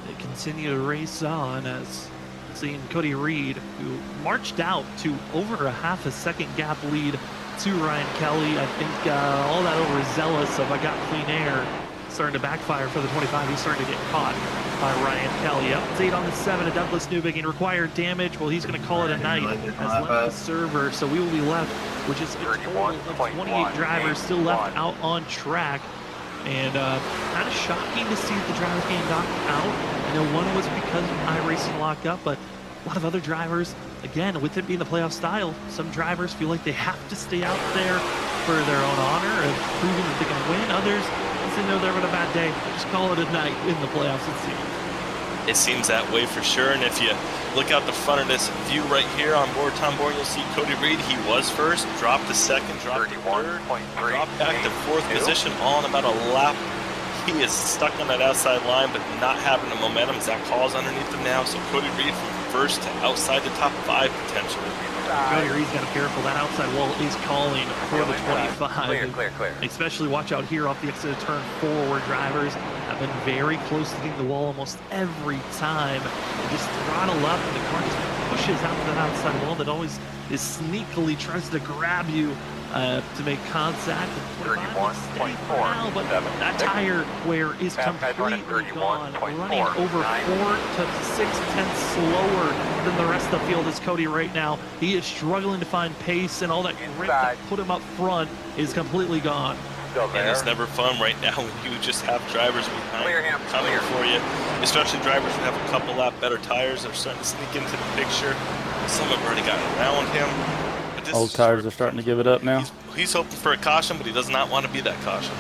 They continue to race on as seeing Cody Reed, who marched out to over a half a second gap lead to Ryan Kelly. I think all that overzealous of I got clean air starting to backfire for the 25. He's starting to get caught by Ryan Kelly. Update on the 7 of Douglas Newbegin. Required damage. Well, he's going to call it a night. Has left the server, so we will be left with just a total of 28 drivers still left out on track. And kind of shocking to see the drivers getting knocked out. I know one was because of iRacing lockup, but a lot of other drivers, again, with it being the playoff style, some drivers feel like they have to stay out there for their own honor and proving that they can win. Others, once they know they're having a bad day, just call it a night in the playoffs, it seems. It seems that way for sure, and if you look out the front of this view right here on board, Tom Board, you'll see Cody Reed. He was first, dropped to second, dropped to third, dropped back to fourth position, all in about a lap. He is stuck on that outside line, but not having the momentum. Zach Hall's underneath him now, so Cody Reed from first to outside the top 5 potentially. Cody Reed's got to be careful. That outside wall is calling for the 25. Clear. Especially watch out here off the exit of turn forward. Drivers have been very close to hitting the wall almost every time. They just throttle up and the car just pushes out to that outside wall that always is sneakily tries to grab you to make contact. 31.4. But that tire wear is completely gone. Running over 4 to 6 tenths slower than the rest of the field is Cody right now. He is struggling to find pace, and all that grip that put him up front is completely gone. And it's never fun right now when you just have drivers behind coming for you, especially drivers who have a couple lap better tires. They're starting to sneak into the picture. Some have already got around him. Old tires are starting to give it up now. He's hoping for a caution, but he does not want to be that caution.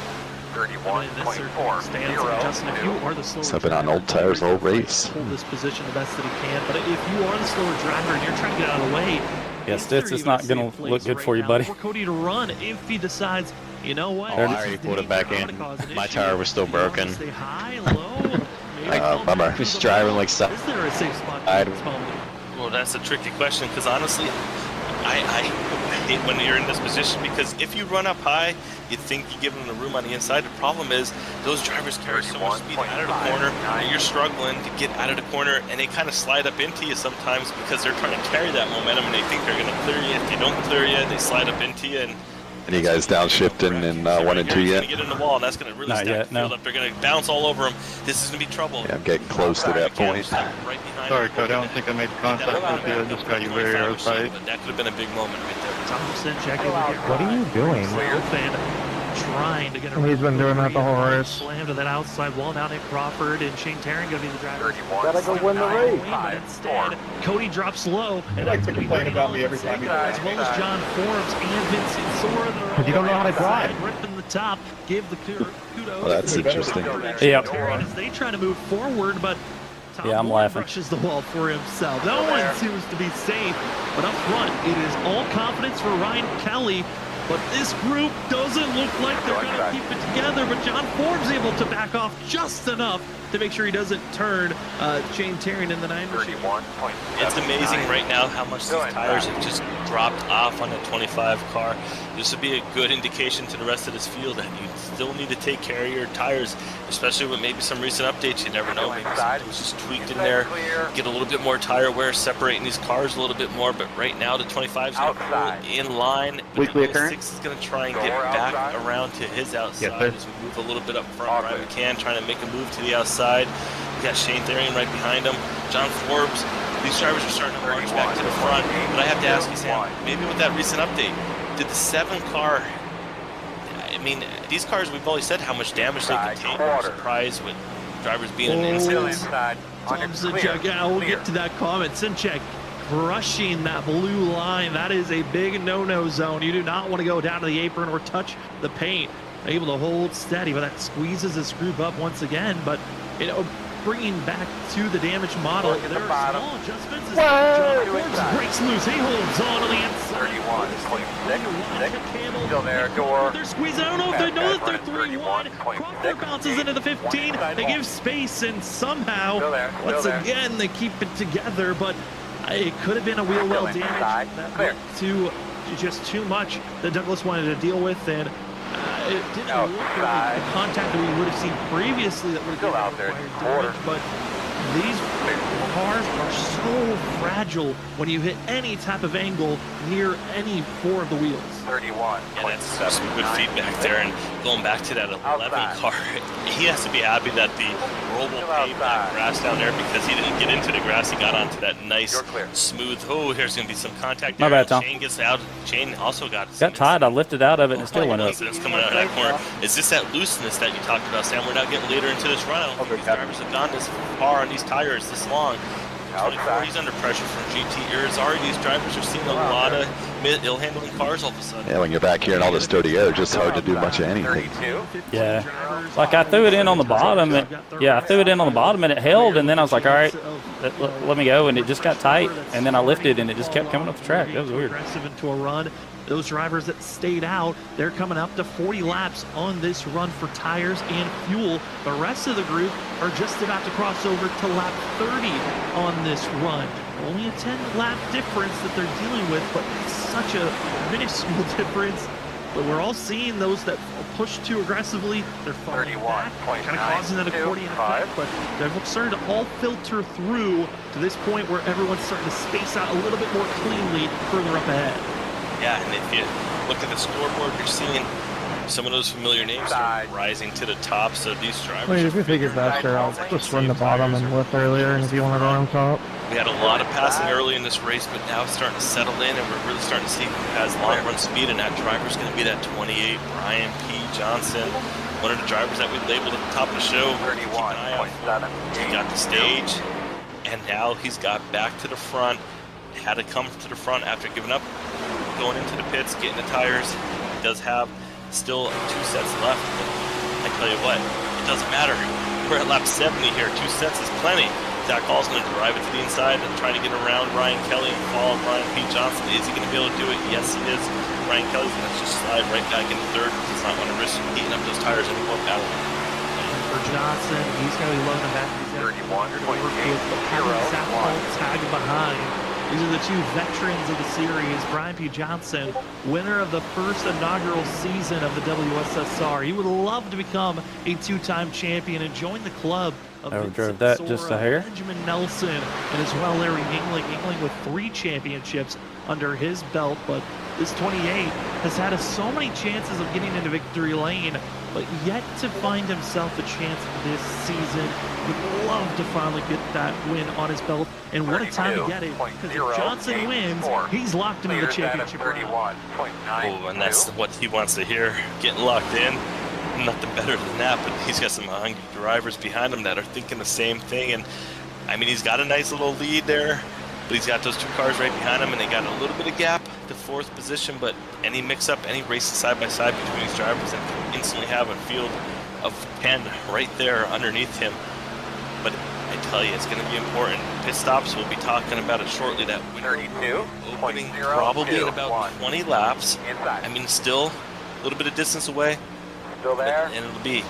31.4. Stepping on old tires, the whole race. Hold this position the best that he can, but if you are the slower driver and you're trying to get out of the way, yeah, Stitz is not going to look good for you, buddy. For Cody to run if he decides, you know what? Oh, I already put it back in. My tire was still broken. Stay high, low. Bummer. Just driving like stuff. Is there a safe spot? Well, that's a tricky question because honestly, I hate when you're in this position because if you run up high, you think you give them the room on the inside. The problem is those drivers carry so much speed out of the corner that you're struggling to get out of the corner, and they kind of slide up into you sometimes because they're trying to carry that momentum and they think they're going to clear you. If they don't clear you, they slide up into you. And any guys downshifting in 1 and 2 yet? Get in the wall, and that's going to really stack the field up. They're going to bounce all over them. This is going to be trouble. Yeah, I'm getting close to that point. Right Sorry, Cody, I don't think I made contact with you. I just got you very outside. That could have been a big moment right there. Thompson checking What are you doing? Trying to get He's been doing that the whole race. Slam to that outside wall. Now Nick Crawford and Shane Tarrant going to be the driver. Gotta go win the race. Instead, Cody drops low. You like to complain about me every time you do as well as John Forbes and Vincent Sora. Because you don't know how to drive. Ripping the top. Give the kudos. Well, that's interesting. Yep. As they try to move forward, but yeah, I'm laughing. Brushes the wall for himself. No one seems to be safe, but up front, it is all confidence for Ryan Kelly. But this group doesn't look like they're going to keep it together. But John Forbes able to back off just enough to make sure he doesn't turn Shane Tarrant in the 9 machine. It's amazing right now how much these tires have just dropped off on the 25 car. This would be a good indication to the rest of this field that you still need to take care of your tires, especially with maybe some recent updates. You never know. Maybe something was just tweaked in there. Get a little bit more tire wear, separating these cars a little bit more. But right now, the 25 is going to pull in line. Weekly occurrence. 6 is going to try and get back around to his outside as we move a little bit up front. Ryan McCann trying to make a move to the outside. We got Shane Therian right behind him. John Forbes. These drivers are starting to march back to the front. But I have to ask you, Sam, maybe with that recent update, did the 7 car, I mean, these cars, we've always said how much damage they can take. I'm surprised with drivers being in incidents. We'll get to that comment. Sinchek crushing that blue line. That is a big no-no zone. You do not want to go down to the apron or touch the paint. Able to hold steady, but that squeezes this group up once again. But, you know, bringing back to the damage model. There are small adjustments as John Forbes breaks loose. He holds on the inside. 31.6. Still there, door. They're squeezing. I don't know if they know that they're 3-1. Crawford bounces into the 15. They give space, and somehow, once again, they keep it together. But it could have been a wheel well damage that led to just too much that Douglas wanted to deal with, and it didn't look like the contact that we would have seen previously that would have been required damage, but these cars are so fragile when you hit any type of angle near any 4 of the wheels. 31. Yeah, that's some good feedback there. And going back to that 11 car, he has to be happy that the rollable paved that grass down there, because he didn't get into the grass. He got onto that nice, smooth. Oh, here's going to be some contact there. My bad, Tom. Shane gets out. Shane also got tied. I lifted out of it and it still went up. It's coming out of that corner. Is this that looseness that you talked about, Sam? We're now getting later into this run. I don't think these drivers have gone this far on these tires this long. 24, he's under pressure from GT Irizarry. These drivers are seeing a lot of ill-handling cars all of a sudden. Yeah, when you're back here in all this dirty air, it's just hard to do much of anything. Yeah, like I threw it in on the bottom. I threw it in on the bottom and it held, and then I was like, all right, let me go, and it just got tight, and then I lifted and it just kept coming up the track. That was weird. Aggressive into a run. Those drivers that stayed out, they're coming up to 40 laps on this run for tires and fuel. The rest of the group are just about to cross over to lap 30 on this run. Only a 10-lap difference that they're dealing with, but it's such a minuscule difference. But we're all seeing those that push too aggressively. They're falling back, kind of causing that accordion effect. But they're starting to all filter through to this point where everyone's starting to space out a little bit more cleanly further up ahead. Yeah, and if you look at the scoreboard, you're seeing some of those familiar names are rising to the top. So these drivers. Wait, if you figure faster, I'll just run the bottom and lift earlier. And if you want to run on top. We had a lot of passing early in this race, but now it's starting to settle in, and we're really starting to see who has long run speed, and that driver's going to be that 28, Brian P. Johnson, one of the drivers that we labeled at the top of the show. 31.7. He got the stage, and now he's got back to the front. Had to come to the front after giving up, going into the pits, getting the tires. He does have still 2 sets left, but I tell you what, it doesn't matter. We're at lap 70 here. 2 sets is plenty. Zach Hall's going to drive it to the inside and try to get around Ryan Kelly and follow Brian P. Johnson. Is he going to be able to do it? Yes, he is. Ryan Kelly's going to just slide right back into third. He's not going to risk heating up those tires anymore. Battle. For Johnson, he's going to be loading back. 31.8. Zach Hall tagging behind. These are the 2 veterans of the series. Brian P. Johnson, winner of the first inaugural season of the WSSR. He would love to become a 2-time champion and join the club of drove that just a hair. Benjamin Nelson, and as well Larry Yingling with 3 championships under his belt. But this 28 has had so many chances of getting into victory lane, but yet to find himself a chance this season. Would love to finally get that win on his belt, and what a time to get it, because if Johnson wins, he's locked into the championship. Oh, and that's what he wants to hear, getting locked in. Nothing better than that, but he's got some hungry drivers behind him that are thinking the same thing. And I mean, he's got a nice little lead there, but he's got those 2 cars right behind him, and they got a little bit of gap to 4th position. But any mix-up, any races side by side between these drivers, that can instantly have a field of 10 right there underneath him. But I tell you, it's going to be important. Pit stops, we'll be talking about it shortly. That window opening probably in about 20 laps. I mean, still a little bit of distance away. Still there? And it'll be,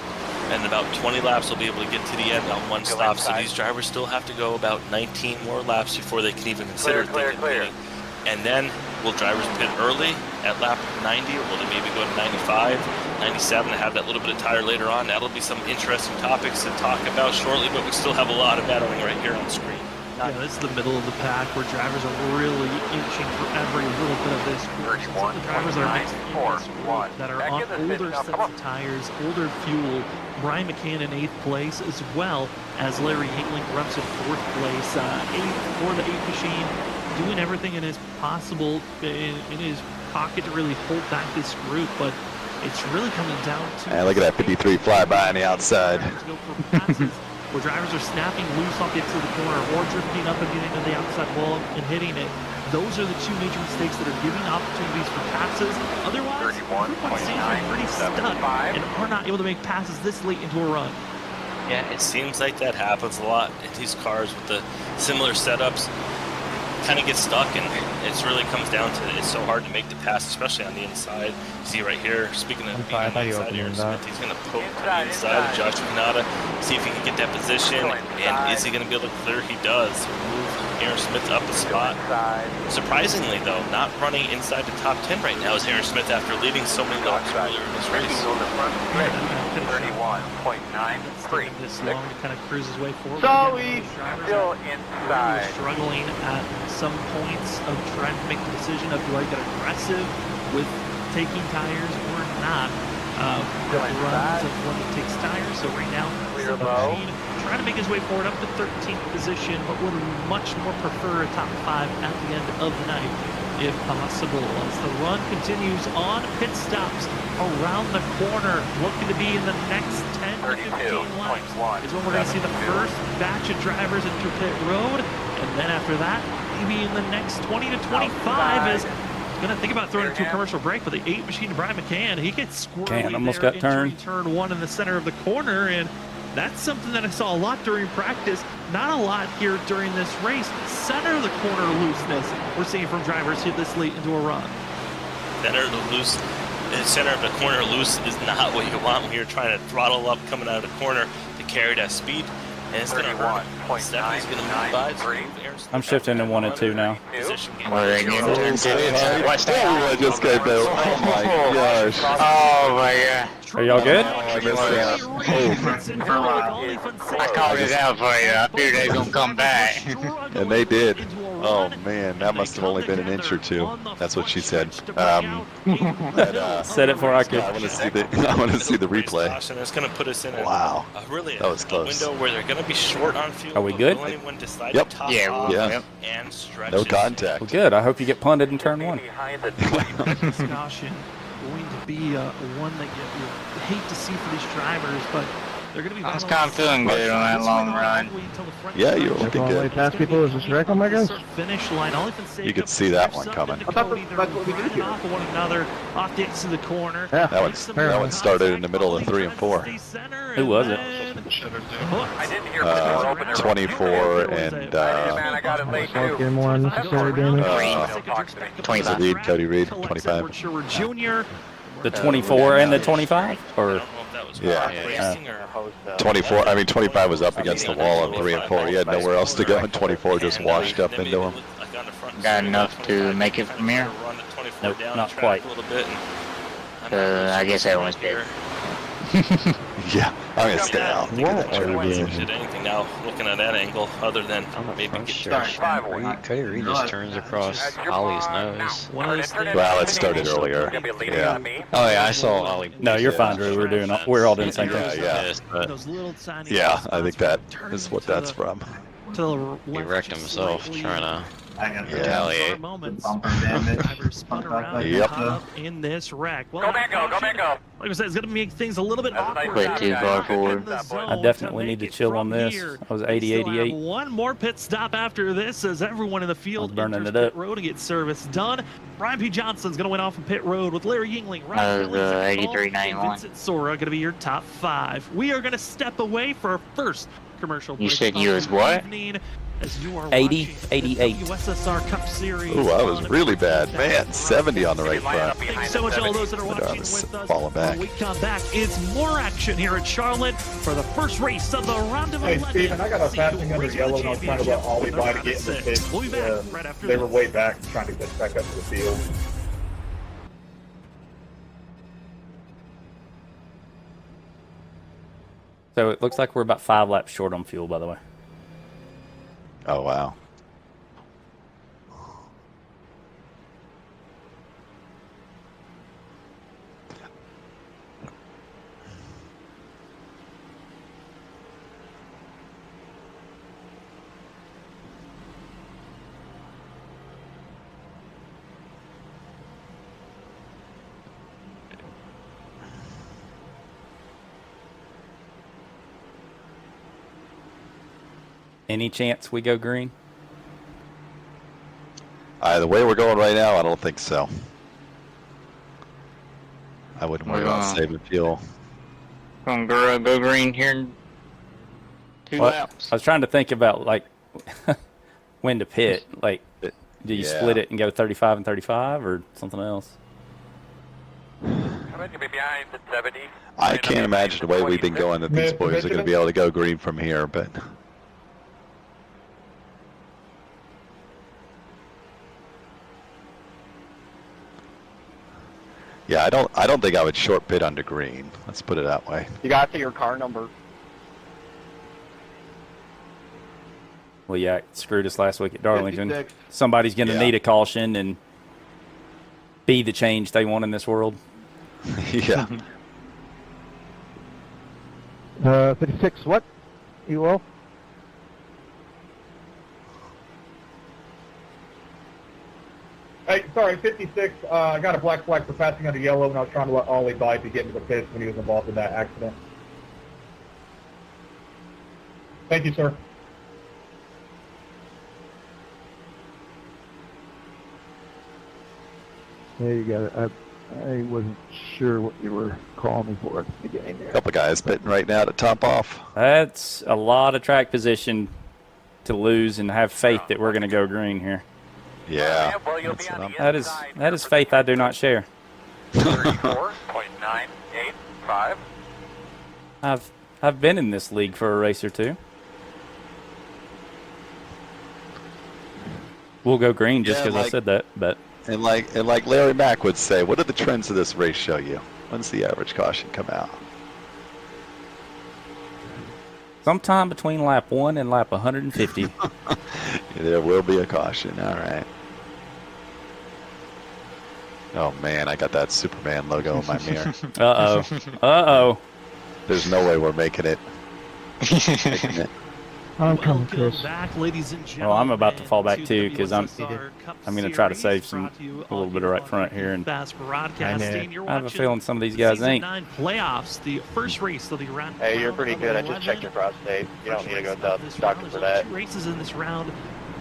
in about 20 laps, they'll be able to get to the end on 1 stop. So these drivers still have to go about 19 more laps before they can even consider clear. And then will drivers pit early at lap 90, or will they maybe go to 95, 97 to have that little bit of tire later on? That'll be some interesting topics to talk about shortly, but we still have a lot of battling right here on the screen. Yeah, this is the middle of the pack where drivers are really inching for every little bit of this. The drivers are that are on older sets of tires, older fuel. Brian McCann in 8th place, as well as Larry Yingling reps in 4th place. 8th for the 8 machine, doing everything in his possible in his pocket to really hold back this group, but it's really coming down to. And look at that 53 flyby on the outside. Where drivers are snapping loose off the exit of the corner or drifting up and getting to the outside wall and hitting it. Those are the 2 major mistakes that are giving opportunities for passes. Otherwise, Group 1 seems pretty stuck and are not able to make passes this late into a run. Yeah, it seems like that happens a lot in these cars with the similar setups. Kind of get stuck, and it really comes down to it's so hard to make the pass, especially on the inside. See right here, speaking of being on the inside, Aaron Smith, he's going to poke to the inside of Josh Canada, see if he can get that position, and is he going to be able to clear? He does. Move Aaron Smith up a spot. Surprisingly, though, not running inside the top 10 right now is Aaron Smith after leading so many laps earlier in this race. 31.93. This long to kind of cruise his way forward. So he's still inside. Struggling at some points of trying to make the decision of do I get aggressive with taking tires or not. Runs of when he takes tires. So right now, trying to make his way forward up to 13th position, but would much more prefer a top 5 at the end of the night, if possible. As the run continues on, pit stops around the corner, looking to be in the next 10 to 15 laps is when we're going to see the first batch of drivers enter pit road, and then after that, maybe in the next 20 to 25 is going to think about throwing it to a commercial break, but the 8 machine Brian McCann, he gets squirrely almost there got turned. turn 1 in the center of the corner, and that's something that I saw a lot during practice, not a lot here during this race. Center of the corner looseness we're seeing from drivers here this late into a run. Center of the corner loose is not what you want when you're trying to throttle up coming out of the corner to carry that speed. And it's going to hurt. Stephanie's going to move by. I'm shifting to 1 and 2 now. Well, they get turn 2. Watch that. I just got that. Oh my gosh. Oh my god. Are y'all good? I called it out for you. I figured they was going to come back. And they did. Oh man, that must have only been an inch or two. That's what she said. Said it before I could. I want to see the. I want to see the replay. And it's going to put us in a really that was close. window where they're going to be short on fuel. Are we good? Yep. Yeah. And stretch no contact. Well, good. I hope you get punted in turn 1. Discussion going to be one that you hate to see for these drivers, but they're going to be. I was kind of feeling good on that long run. Yeah, you're looking good. Past people, is this wreck on my guys? Finish line. You could see that one coming. I thought that's what we did here. Off one another, off the exit of the corner. Yeah, that one started in the middle of 3 and 4. Who was it? I didn't hear 24 and man, I got it late too. Game 1, necessary damage. Cody Reed, 25. Junior. The 24 and the 25? Or yeah. 24. I mean, 25 was up against the wall on 3 and 4. He had nowhere else to go, and 24 just washed up into him. Got enough to make it from here? Nope, not quite. I guess everyone's dead. Yeah, I'm gonna stay out. What are we doing? Anything now? Looking at that angle, other than maybe Cody Reed just turns across Ollie's nose. Well, it started earlier. Yeah. Oh yeah, I saw Ollie. No, you're fine, Drew. We're all doing the same thing. Yeah, I think that is what that's from. He wrecked himself trying to retaliate. Yep. In this wreck. Well, Go back, go. Like I said, it's going to make things a little bit awkward. Way too far forward. I definitely need to chill on this. I was 80, 88. One more pit stop after this as everyone in the field burning enters it up. pit road to get service done. Ryan P. Johnson's going to win off in pit road with Larry Yingling, Ryan 83.91. Vincent Sora going to be your top 5. We are going to step away for our first commercial break. You said you was what? As you are 80, 88. WSSR Cup Series. Ooh, I was really bad. Man, 70 on the right front. Thanks so much to all those that are watching with us. Falling back. When we come back, it's more action here at Charlotte for the first race of the round of 11. Hey, Steven, I got a passing under yellow, and I was trying to let Ollie by to get in the pit. We'll be back right after They were way back, trying to get back up to the field. So it looks like we're about 5 laps short on fuel, by the way. Oh, wow. Any chance we go green? The way we're going right now, I don't think so. I wouldn't worry about saving fuel. Gonna go green here 2 Well, laps. I was trying to think about like when to pit. Like, do you split it and go 35 and 35 or something else? I can't imagine the way we've been going that these boys are going to be able to go green from here, but. Yeah, I don't think I would short pit under green. Let's put it that way. You got to your car number. Well, yeah, it screwed us last week at Darlington. 56. Somebody's going to need a caution and be the change they want in this world. Yeah. 56 what? You will? Hey, sorry, 56. I got a black flag for passing under yellow, and I was trying to let Ollie by to get into the pits when he was involved in that accident. Thank you, sir. There you got it. I wasn't sure what you were calling me for at the beginning there. A couple guys pitting right now to top off. That's a lot of track position to lose and have faith that we're going to go green here. Yeah. That is faith I do not share. 34.985. I've been in this league for a race or two. We'll go green just because I said that, but. And like Larry Mack would say, what do the trends of this race show you? When's the average caution come out? Sometime between lap 1 and lap 150. There will be a caution. All right. Oh man, I got that Superman logo in my mirror. Uh-oh. Uh-oh. There's no way we're making it. I'm coming, Chris. Back, ladies and Well, I'm about to fall back too because I'm going to try to save a little bit of right front here, and I have a feeling some of these guys ain't. Playoffs, the first race of the round. Hey, you're pretty good. I just checked your prostate. You don't need to go to the doctor for that. 2 races in this round.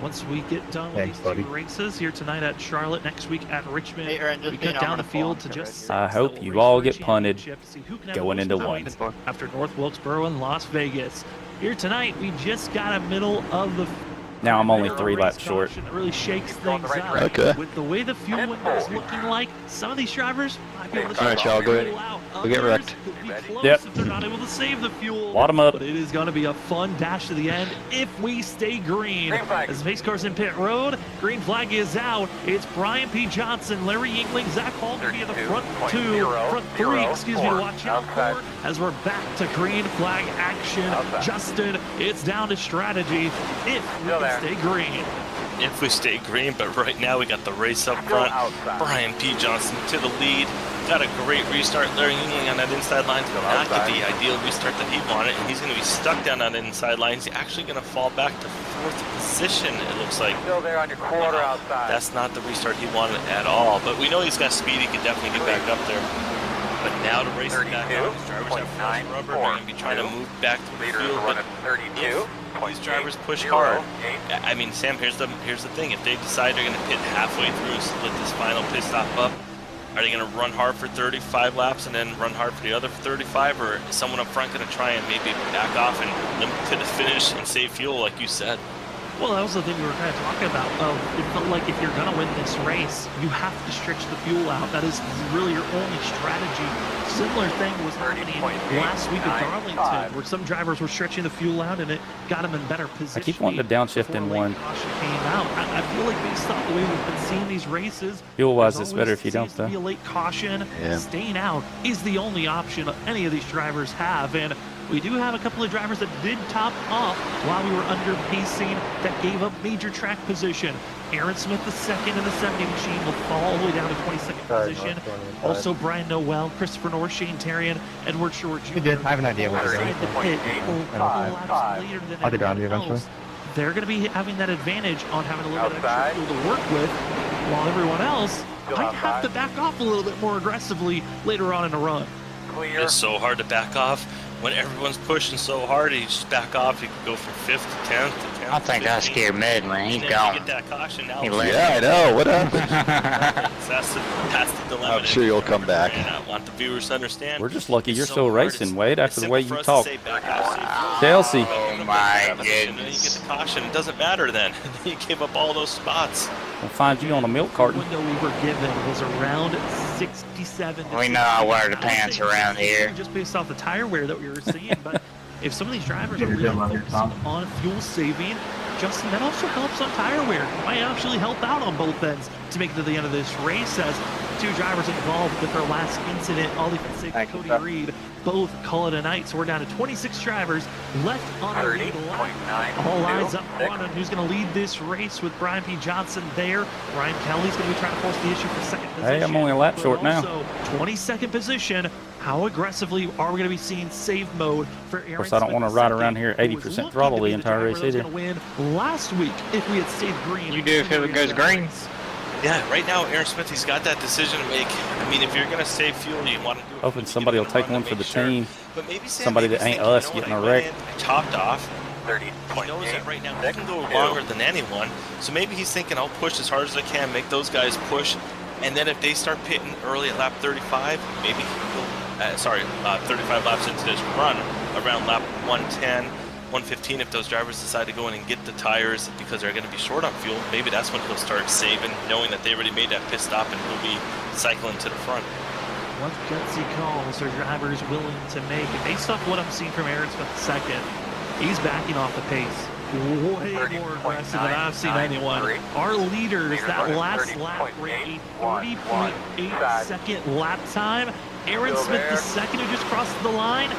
Once we get done with these 2 races here tonight at Charlotte, next week at Richmond, we cut down the field to just. I hope you all get punted going into one. After North Wilkesboro and Las Vegas. Here tonight, we just got a middle of the. Now I'm only 3 laps short. It really shakes things up. Okay. With the way the fuel window is looking like, some of these drivers might be able to. All right, y'all, go ahead. We'll get wrecked. Yep. If they're not able to save the fuel. Wad 'em up. But it is going to be a fun dash to the end if we stay green. As pace cars in pit road, green flag is out. It's Brian P. Johnson, Larry Yingling, Zach Hall going to be in the front 3, to watch out for as we're back to green flag action. Justin, it's down to strategy if we can stay green. If we stay green, but right now we got the race up front. Brian P. Johnson to the lead. Got a great restart. Larry Yingling on that inside line did not get the ideal restart that he wanted, and he's going to be stuck down on that inside line. He's actually going to fall back to 4th position, it looks like. Still there on your quarter outside. That's not the restart he wanted at all, but we know he's got speed. He can definitely get back up there. But now to race it back out, these drivers have fresh rubber. They're going to be trying to move back to the field, but if these drivers push hard, I mean, Sam, here's the thing. If they decide they're going to pit halfway through, split this final pit stop up, are they going to run hard for 35 laps and then run hard for the other 35, or is someone up front going to try and maybe back off and limit to the finish and save fuel, like you said? Well, that was the thing we were kind of talking about. It felt like if you're going to win this race, you have to stretch the fuel out. That is really your only strategy. Similar thing was happening last week at Darlington, where some drivers were stretching the fuel out, and it got them in better position. I keep wanting to downshift in one. Came out. I feel like based off the way we've been seeing these races, fuel-wise, it's better if you don't, though. Be a late caution. Staying out is the only option any of these drivers have, and we do have a couple of drivers that did top off while we were under pacing that gave up major track position. Aaron Smith, the second in the 70 machine, will fall all the way down to 22nd position. Also, Brian Noel, Christopher North, Shane Terrian, Edward Short Jr. I have an idea what they're inside the pit a couple laps later than everyone else. They're going to be having that advantage on having a little bit of extra fuel to work with, while everyone else might have to back off a little bit more aggressively later on in the run. It's so hard to back off. When everyone's pushing so hard, you just back off. You can go from 5th to 10th to 10th I think I scared Medlin. He's gone. Get that caution now. He left. Yeah, I know. What happened? That's the dilemma. I'm sure you'll come back. And I want the viewers to understand. We're just lucky you're so still hard. racing, Wade, It's after the way simple you for us talk. to say back out, Chelsea. Oh my You get goodness. the caution. It doesn't matter then. You gave up all those spots. We'll find you on a milk carton. The window we were given was around 67. We know I wear the pants around here. Just based off the tire wear that we were seeing, but if some of these drivers are really focusing on fuel saving, Justin, that also helps on tire wear. It might actually help out on both ends to make it to the end of this race, as two drivers involved with their last incident, Ollie Fonseca and Cody Reed, both call it a night. So we're down to 26 drivers left on the lead lap. All eyes up front on who's going to lead this race with Brian P. Johnson there. Ryan Kelly's going to be trying to force the issue for second position. Hey, I'm only a lap short now. So 22nd position. How aggressively are we going to be seeing save mode for Aaron? Of course, I don't want to ride around here 80% throttle the entire race either. Win last week if we had stayed green. You do if it goes green. Yeah, right now, Aaron Smith, he's got that decision to make. I mean, if you're going to save fuel, you want to do it. Hoping somebody will take one for the team. But maybe Somebody that ain't us getting a wreck. I topped off. He knows that right now he can go longer than anyone. So maybe he's thinking, I'll push as hard as I can, make those guys push. And then if they start pitting early at lap 35, maybe he can go, 35 laps into this run around lap 110. 115 if those drivers decide to go in and get the tires because they're going to be short on fuel. Maybe that's when he'll start saving, knowing that they already made that pit stop and he'll be cycling to the front. What gutsy calls are drivers willing to make? And based off what I'm seeing from Aaron Smith second, he's backing off the pace. Way more aggressive than I've seen anyone. Our leaders, that last lap ran a 30.8 second lap time. Aaron Smith the second who just crossed the line,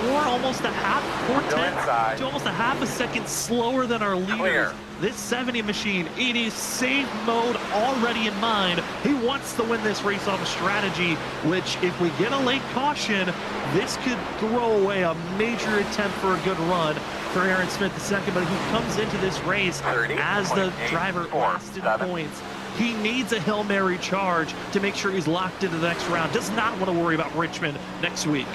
or almost a half, 4/10 to almost a half a second slower than our leaders. This 70 machine, it is save mode already in mind. He wants to win this race off a strategy, which if we get a late caution, this could throw away a major attempt for a good run for Aaron Smith II, but he comes into this race as the driver last in points. He needs a Hail Mary charge to make sure he's locked into the next round. Does not want to worry about Richmond next week.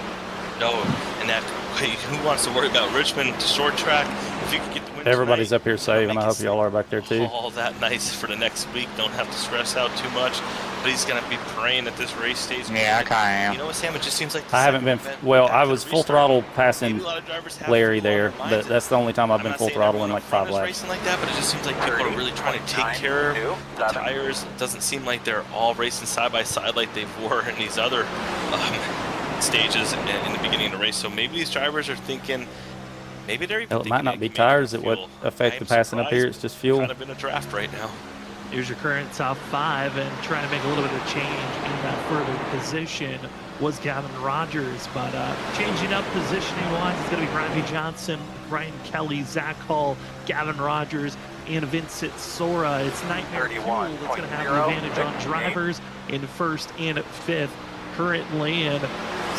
No, and that who wants to worry about Richmond to short track? If you could get the win Everybody's tonight, up here saving. I hope y'all are back there too. all that nice for the next week. Don't have to stress out too much. But he's going to be praying that this race stays. Yeah, I kind of am. You know what, Sam? It just seems like I haven't been, well, I was full throttle passing Larry there. That's the only time I've been full throttle in like 5 laps. Racing like that, but it just seems like people are really trying to take care of the tires. It doesn't seem like they're all racing side by side like they were in these other stages in the beginning of the race. So maybe these drivers are thinking, maybe they're even It might not be tires that would affect the passing up here. It's just fuel. Kind of in a draft right now. Here's your current top 5, and trying to make a little bit of change in that further position was Gavin Rogers, but changing up positioning-wise, it's going to be Brian P. Johnson, Ryan Kelly, Zach Hall, Gavin Rogers, and Vincent Sora. It's Nightmare Fuel that's going to have the advantage on drivers in first and fifth currently, and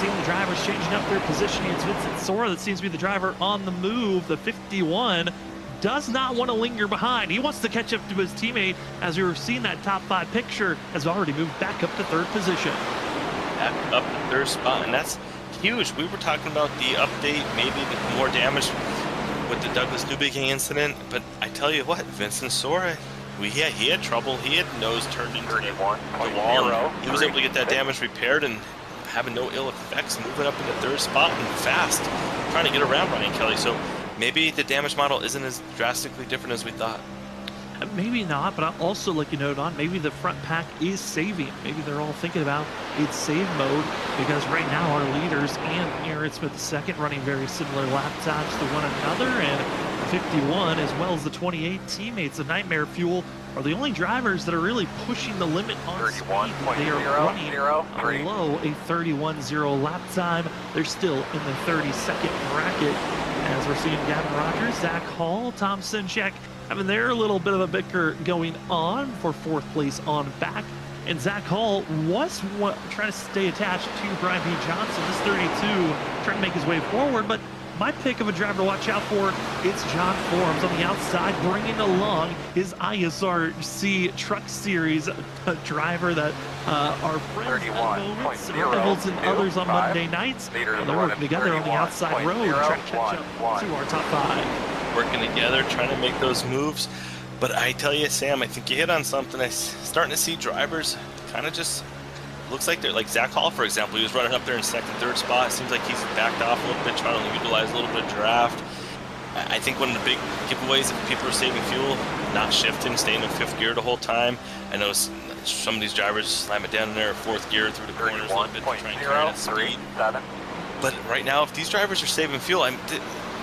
seeing the drivers changing up their positioning. It's Vincent Sora that seems to be the driver on the move. The 51 does not want to linger behind. He wants to catch up to his teammate, as we were seeing that top 5 picture, has already moved back up to 3rd position. Back up to 3rd spot, and that's huge. We were talking about the update, maybe the more damage with the Douglas Newbegin incident, but I tell you what, Vincent Sora, he had trouble. He had nose turned into the wall. He was able to get that damage repaired and having no ill effects, moving up into 3rd spot and fast, trying to get around Ryan Kelly. So maybe the damage model isn't as drastically different as we thought. Maybe not, but I'll also let you know, Don, maybe the front pack is saving. Maybe they're all thinking about it's save mode, because right now our leaders and Aaron Smith II running very similar lap times to one another, and 51 as well as the 28 teammates of Nightmare Fuel are the only drivers that are really pushing the limit on speed. They are running below a 31.0 lap time. They're still in the 32nd bracket, as we're seeing Gavin Rogers, Zach Hall, Tom Sinchek having their little bit of a bicker going on for 4th place on back. And Zach Hall was trying to stay attached to Brian P. Johnson, this 32, trying to make his way forward, but my pick of a driver to watch out for, it's John Forms on the outside, bringing along his ISRC Truck Series driver that our friends at moments, rivals and others on Monday nights, and they're working together on the outside road, trying to catch up to our top 5. working together, trying to make those moves. But I tell you, Sam, I think you hit on something. I'm starting to see drivers kind of just, looks like they're like Zach Hall, for example. He was running up there in second, third spot. It seems like he's backed off a little bit, trying to utilize a little bit of draft. I think one of the big giveaways, if people are saving fuel, not shifting, staying in fifth gear the whole time. I know some of these drivers slam it down in their fourth gear through the corners a little bit to try and carry that speed. But right now, if these drivers are saving fuel,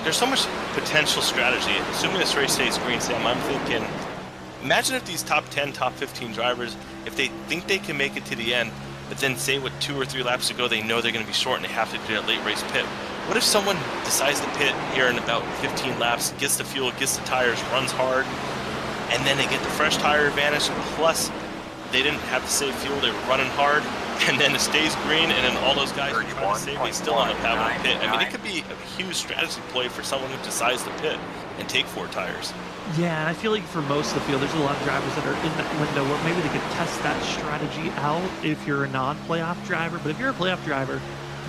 there's so much potential strategy. Assuming this race stays green, Sam, I'm thinking, imagine if these top 10, top 15 drivers, if they think they can make it to the end, but then say with 2 or 3 laps to go, they know they're going to be short and they have to do that late race pit. What if someone decides to pit here in about 15 laps, gets the fuel, gets the tires, runs hard, and then they get the fresh tire advantage, plus they didn't have to save fuel, they were running hard, and then it stays green, and then all those guys are trying to save, they still end up having a pit. I mean, it could be a huge strategy play for someone who decides to pit and take 4 tires. Yeah, and I feel like for most of the field, there's a lot of drivers that are in that window where maybe they could test that strategy out if you're a non-playoff driver. But if you're a playoff driver,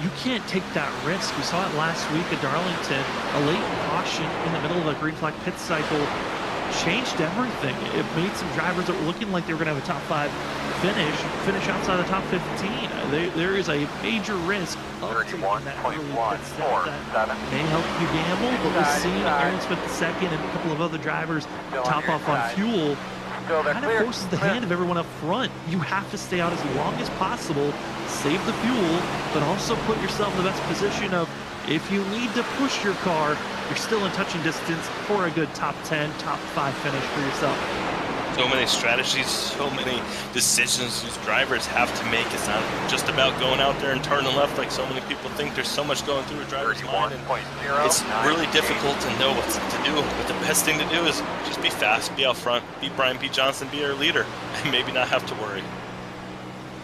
you can't take that risk. We saw it last week at Darlington. A late caution in the middle of a green flag pit cycle changed everything. It made some drivers that were looking like they were going to have a top 5 finish outside the top 15. There is a major risk of taking that early pit stop that may help you gamble, but we've seen Aaron Smith II and a couple of other drivers top off on fuel. Kind of forces the hand of everyone up front. You have to stay out as long as possible, save the fuel, but also put yourself in the best position of, if you need to push your car, you're still in touching distance for a good top 10, top 5 finish for yourself. So many strategies, so many decisions these drivers have to make. It's not just about going out there and turning left like so many people think. There's so much going through a driver's mind, and it's really difficult to know what to do. But the best thing to do is just be fast, be out front, be Brian P. Johnson, be our leader, and maybe not have to worry.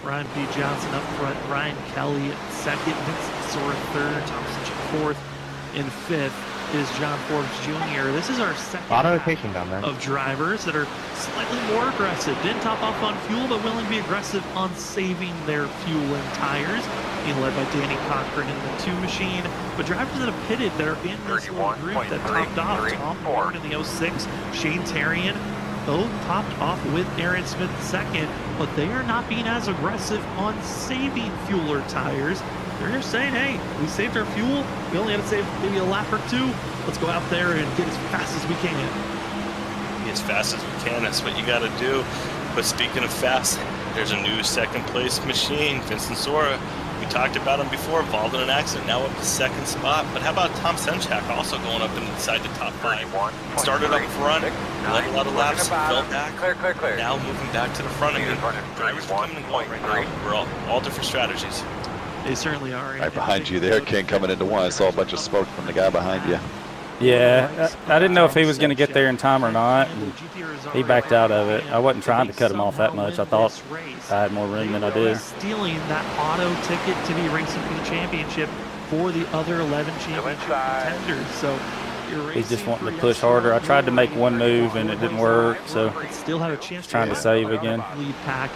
Ryan P. Johnson up front, Ryan Kelly second, Vincent Sora third, Thompson fourth, and fifth is John Forbes Jr. This is our second of drivers that are slightly more aggressive. Didn't top off on fuel, but willing to be aggressive on saving their fuel and tires. Being led by Danny Cochran in the 2 machine. But drivers that have pitted that are in this little group that topped off, Tom Ward in the 06, Shane Terrian, both topped off with Aaron Smith II, but they are not being as aggressive on saving fuel or tires. They're just saying, hey, we saved our fuel. We only had to save maybe a lap or 2. Let's go out there and get as fast as we can. As fast as we can, that's what you got to do. But speaking of fast, there's a new second place machine, Vincent Sora. We talked about him before, involved in an accident, now up to second spot. But how about Tom Senchak also going up inside the top 5? Started up front, led a lot of laps, fell back, now moving back to the front. I mean, drivers are coming and going right now. We're all different strategies. They certainly are. Right behind you there, King, coming into 1. I saw a bunch of smoke from the guy behind you. Yeah, I didn't know if he was going to get there in time or not. He backed out of it. I wasn't trying to cut him off that much. I thought I had more room than I did. Stealing that auto ticket to be racing for the championship for the other 11 championship contenders. So he's just wanting to push harder. I tried to make one move and it didn't work, so still have a chance trying to save again. Lead pack.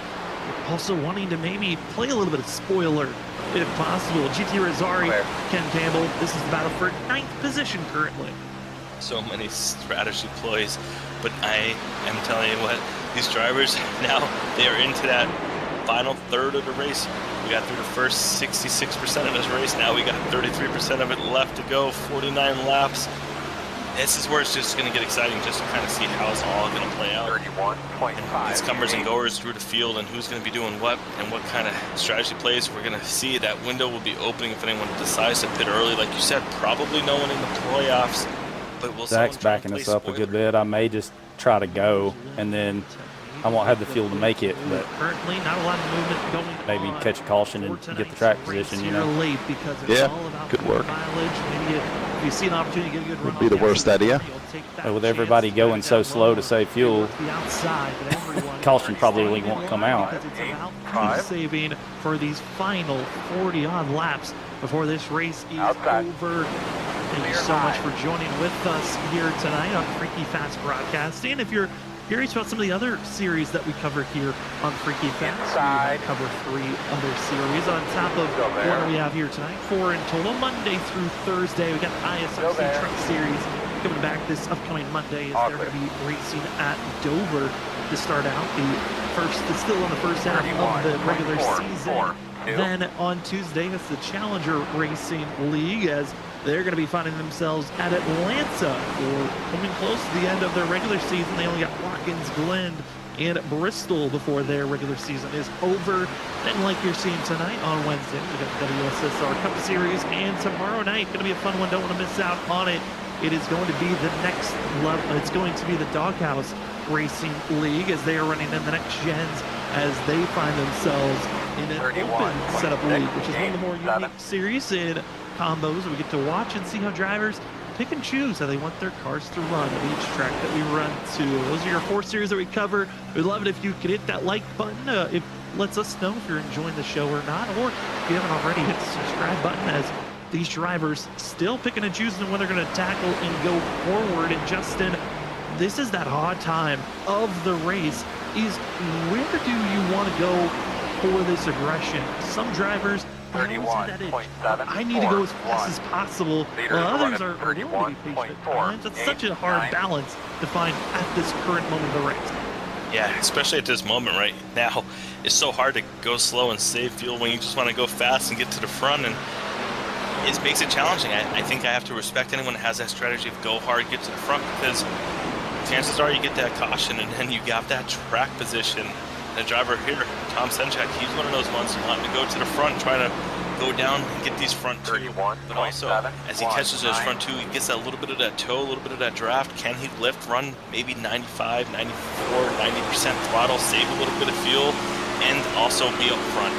Also wanting to maybe play a little bit of spoiler, if possible. GT Rosari, Ken Campbell, this is the battle for 9th position currently. So many strategy plays, but I am telling you what, these drivers now, they are into that final third of the race. We got through the first 66% of this race. Now we got 33% of it left to go, 49 laps. This is where it's just going to get exciting, just to kind of see how it's all going to play out. 31.5. These comers and goers through the field, and who's going to be doing what, and what kind of strategy plays we're going to see. That window will be opening if anyone decides to pit early. Like you said, probably no one in the playoffs. But we'll Zach's backing us up a good bit. I may just try to go, and then I won't have the fuel to make it, but currently not a lot of movement going maybe on catch a caution and get the track position, you know. Late because it's all about good work. Mileage. Maybe if you see an opportunity to get a good run, would be the worst idea. With everybody going so slow to save fuel, caution probably won't come out. It's about saving for these final 40-odd laps before this race is over. Thank you so much for joining with us here tonight on Freaky Fast Broadcasting. If you're curious about some of the other series that we cover here on Freaky Fast, we cover 3 other series on top of what we have here tonight. 4 in total, Monday through Thursday. We got the ISFC Truck Series coming back this upcoming Monday as they're going to be racing at Dover to start out. The first, it's still in the first half of the regular season. Then on Tuesday, it's the Challenger Racing League as they're going to be finding themselves at Atlanta or coming close to the end of their regular season. They only got Watkins Glen and Bristol before their regular season is over. And like you're seeing tonight on Wednesday, we got the WSSR Cup Series, and tomorrow night, going to be a fun one. Don't want to miss out on it. It is going to be the next level. It's going to be the Doghouse Racing League as they are running in the next gens as they find themselves in an open setup league, which is one of the more unique series in combos. We get to watch and see how drivers pick and choose how they want their cars to run at each track that we run to. Those are your 4 series that we cover. We'd love it if you could hit that like button. It lets us know if you're enjoying the show or not, or if you haven't already, hit the subscribe button as these drivers still picking and choosing when they're going to tackle and go forward. And Justin, this is that hard time of the race, is where do you want to go for this aggression? Some drivers, I need to go as fast as possible, while others are willing to be patient. It's such a hard balance to find at this current moment of the race. Yeah, especially at this moment right now. It's so hard to go slow and save fuel when you just want to go fast and get to the front, and it makes it challenging. I think I have to respect anyone that has that strategy of go hard, get to the front, because chances are you get that caution and then you got that track position. The driver here, Tom Senchak, he's one of those ones who wanting to go to the front, trying to go down and get these front two. But also, as he catches those front two, he gets a little bit of that toe, a little bit of that draft. Can he lift, run maybe 95, 94, 90% throttle, save a little bit of fuel, and also be up front?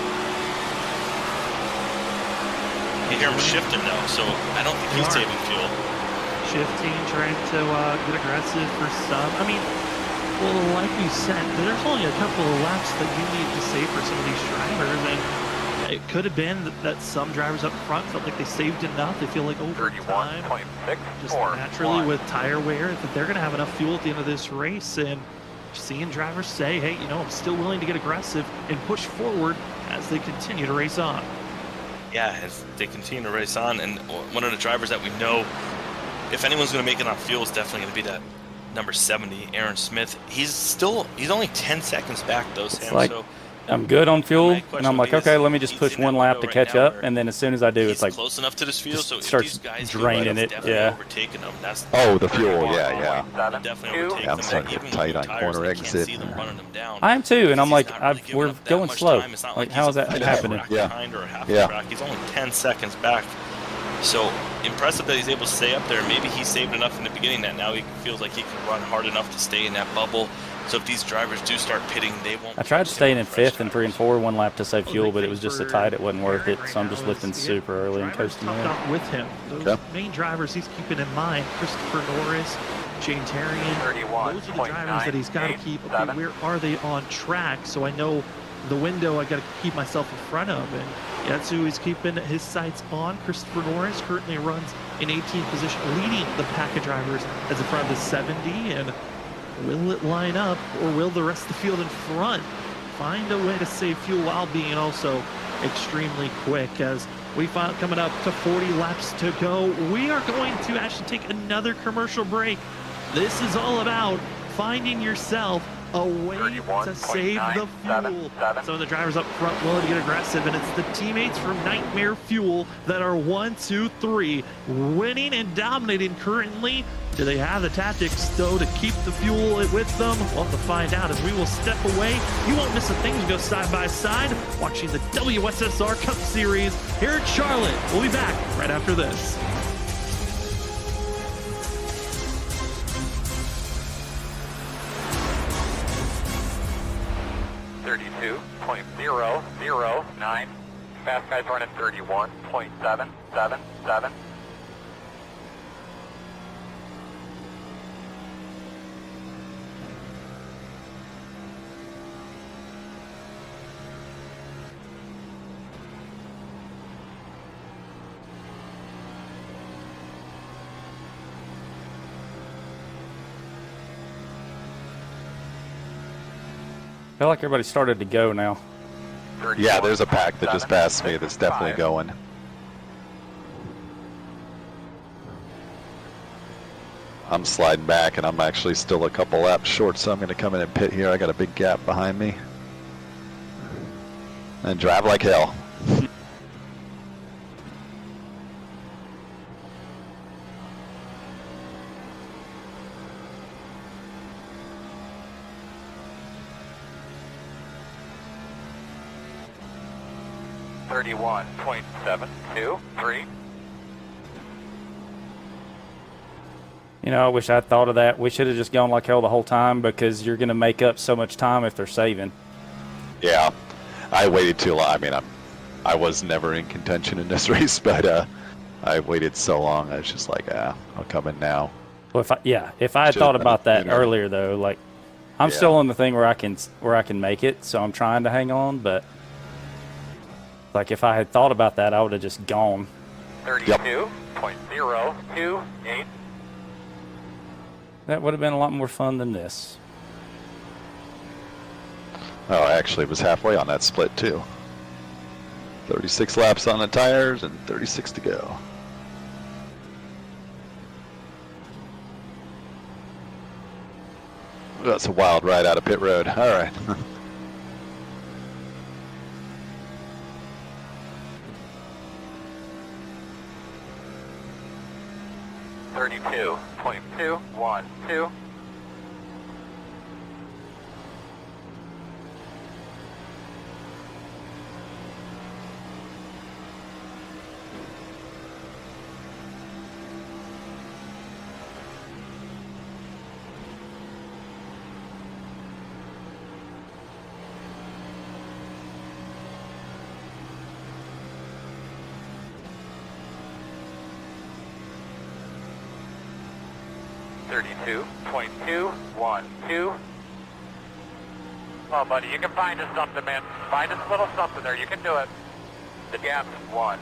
You hear him shifting now, so I don't think he's saving fuel. Shifting, trying to get aggressive for some. I mean, well, like you said, there's only a couple of laps that you need to save for some of these drivers, and it could have been that some drivers up front felt like they saved enough. They feel like over time, just naturally with tire wear, that they're going to have enough fuel at the end of this race. And seeing drivers say, hey, you know, I'm still willing to get aggressive and push forward as they continue to race on. Yeah, as they continue to race on, and one of the drivers that we know, if anyone's going to make it on fuel, is definitely going to be that number 70, Aaron Smith. He's only 10 seconds back though, Sam. Like, so I'm good on fuel, and I'm like, okay, let me just push one lap to catch up, and then as soon as I do, it's like close enough to this fuel, so starts draining it. Yeah. Them, that's the fuel, yeah. Definitely overtake I'm them. starting to get tight on corner exit. I am too, and I'm like, we're going slow. Like, how is that happening? Yeah. He's only 10 seconds back. So impressive that he's able to stay up there. Maybe he saved enough in the beginning that now he feels like he can run hard enough to stay in that bubble. So if these drivers do start pitting, they won't. I tried staying in 5th and 3 and 4 one lap to save fuel, but it was just so tight it wasn't worth it. So I'm just lifting super early and coasting in. With him, those main drivers he's keeping in mind: Christopher Norris, Shane Terrian. Those are the drivers that he's got to keep. Okay, where are they on track? So I know the window I got to keep myself in front of, and that's who he's keeping his sights on. Christopher Norris currently runs in 18th position, leading the pack of drivers as in front of the 70. And will it line up, or will the rest of the field in front find a way to save fuel while being also extremely quick? As we find coming up to 40 laps to go, we are going to actually take another commercial break. This is all about finding yourself a way to save the fuel. Some of the drivers up front willing to get aggressive, and it's the teammates from Nightmare Fuel that are 1, 2, 3 winning and dominating currently. Do they have the tactics though to keep the fuel with them? We'll have to find out as we will step away. You won't miss a thing to go side by side watching the WSSR Cup Series here at Charlotte. We'll be back right after this. .009. Fast guys running 31.777. I feel like everybody started to go now. Yeah, there's a pack that just passed me that's definitely going. I'm sliding back, and I'm actually still a couple laps short, so I'm going to come in and pit here. I got a big gap behind me. And drive like hell. .723. You know, I wish I'd thought of that. We should have just gone like hell the whole time, because you're going to make up so much time if they're saving. Yeah, I waited too long. I mean, I was never in contention in this race, but I waited so long. I was just like, I'll come in now. Well, if I had thought about that earlier, though, like I'm still on the thing where I can make it, so I'm trying to hang on. But like if I had thought about that, I would have just gone. 32.028. That would have been a lot more fun than this. Oh, I actually was halfway on that split too. 36 laps on the tires and 36 to go. That's a wild ride out of pit road. All right. .212. .212. Oh, buddy, you can find us something, man. Find us a little something there. You can do it. The gap's 1.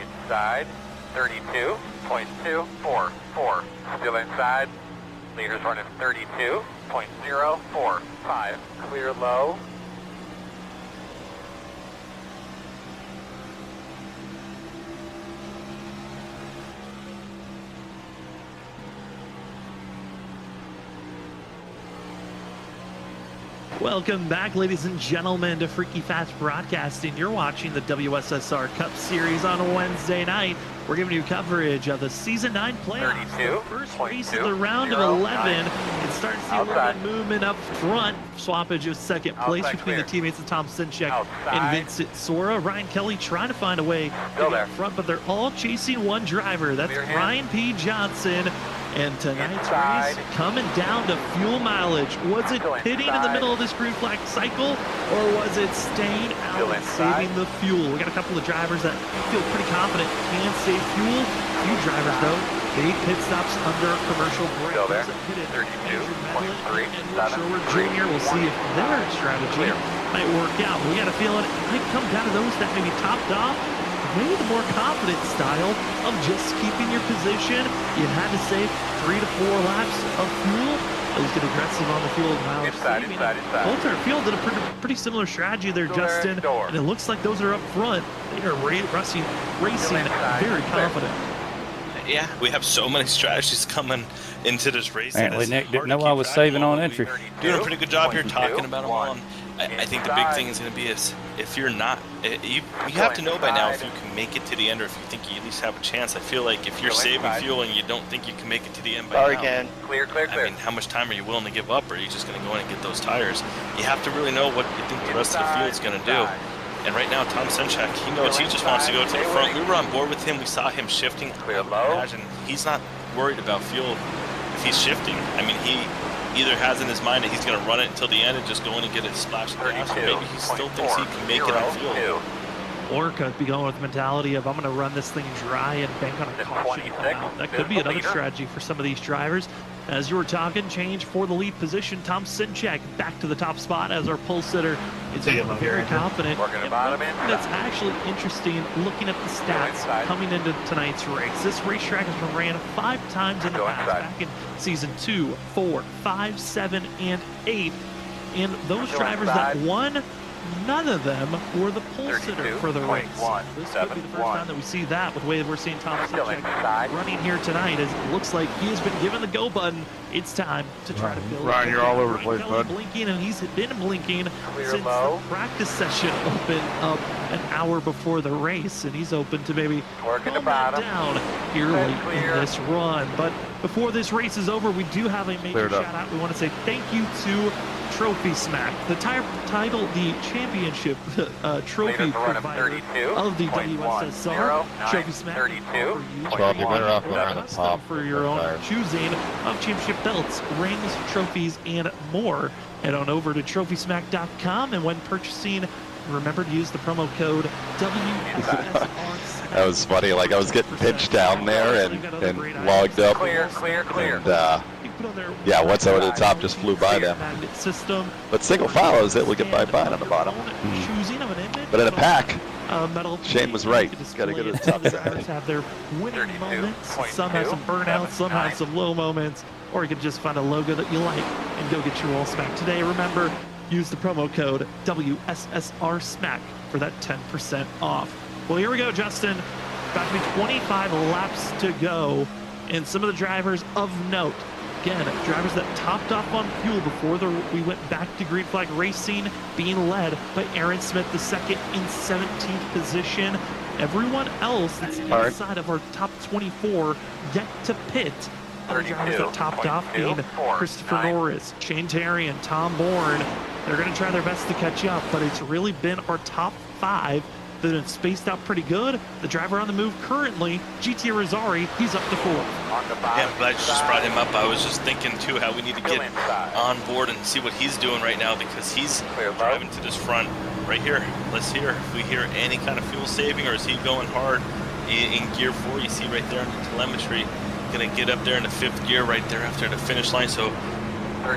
Inside, 32.244. Still inside. Leaders running 32.045. Clear low. Welcome back, ladies and gentlemen, to Freaky Fast Broadcasting. You're watching the WSSR Cup Series on a Wednesday night. We're giving you coverage of the Season 9 playoffs. The first race of the round of 11. It's starting to see a little bit of movement up front. Swappage of second place between the teammates of Tom Sinchek and Vincent Sora. Ryan Kelly trying to find a way to get in front, but they're all chasing one driver. That's Ryan P. Johnson. And tonight's race coming down to fuel mileage. Was it pitting in the middle of this green flag cycle, or was it staying out and saving the fuel? We got a couple of drivers that feel pretty confident can save fuel. A few drivers, though, big pit stops under commercial break. Still there. 32.373. Jr. We'll see if their strategy might work out. We got a feeling it might come down to those that may be topped off. Maybe the more confident style of just keeping your position. You had to save 3 to 4 laps of fuel. Those get aggressive on the fuel mileage. Both are fielded a pretty similar strategy there, Justin. And it looks like those are up front. They are racing very confident. Yeah, we have so many strategies coming into this race. Apparently Nick didn't know I was saving on entry. Doing a pretty good job here talking about them all. I think the big thing is going to be is if you're not, you have to know by now if you can make it to the end or if you think you at least have a chance. I feel like if you're saving fuel and you don't think you can make it to the end by now, again. Clear. I mean, how much time are you willing to give up, or are you just going to go in and get those tires? You have to really know what you think the rest of the field's going to do. And right now, Tom Sinchek, he knows he just wants to go to the front. We were on board with him. We saw him shifting. Clear low. Imagine he's not worried about fuel if he's shifting. I mean, he either has in his mind that he's going to run it until the end and just go in and get a splash of gas, or maybe he still thinks he can make it on fuel. Or could be going with the mentality of, I'm going to run this thing dry and bank on a caution. That could be another strategy for some of these drivers. As you were talking, change for the lead position. Tom Sinchak back to the top spot as our pole sitter is very confident. That's actually interesting looking at the stats coming into tonight's race. This racetrack has been ran 5 times in the past, back in season 2, 4, 5, 7, and 8. And those drivers that won, none of them were the pole sitter for the race. This could be the first time that we see that with the way that we're seeing Tom Sinchak running here tonight. As it looks like he has been given the go button. It's time to try to build. Ryan, you're all over the place, bud. Blinking, and he's been blinking since the practice session opened up an hour before the race, and he's open to maybe calm that down here late in this run. But before this race is over, we do have a major shout out. We want to say thank you to Trophy Smack, the title, the championship trophy provider of the WSSR. Trophy Smack for your own choosing of championship belts, rings, trophies, and more. Head on over to trophysmack.com, and when purchasing, remember to use the promo code WSSR. That was funny. Like I was getting pinched down there and logged up. And, yeah, once I went to the top, just flew by them. But single file, I was able to get by on the bottom. But in a pack, Shane was right. Got to go to the top. Drivers have their winning moments. Some have some burnouts, some have some low moments, or you can just find a logo that you like and go get your roll smack today. Remember, use the promo code WSSR SMACK for that 10% off. Well, here we go, Justin. About to be 25 laps to go, and some of the drivers of note. Again, drivers that topped off on fuel before we went back to green flag racing, being led by Aaron Smith, the second in 17th position. Everyone else that's inside of our top 24 yet to pit. Other drivers that topped off being Christopher Norris, Shane Terry, and Tom Bourne. They're going to try their best to catch up, but it's really been our top 5 that have spaced out pretty good. The driver on the move currently, GT Rosari, he's up to 4th. Yeah, I'm glad you just brought him up. I was just thinking too how we need to get on board and see what he's doing right now, because he's driving to this front right here. Let's hear if we hear any kind of fuel saving, or is he going hard in gear 4? You see right there in the telemetry, gonna get up there in the 5th gear right there after the finish line. So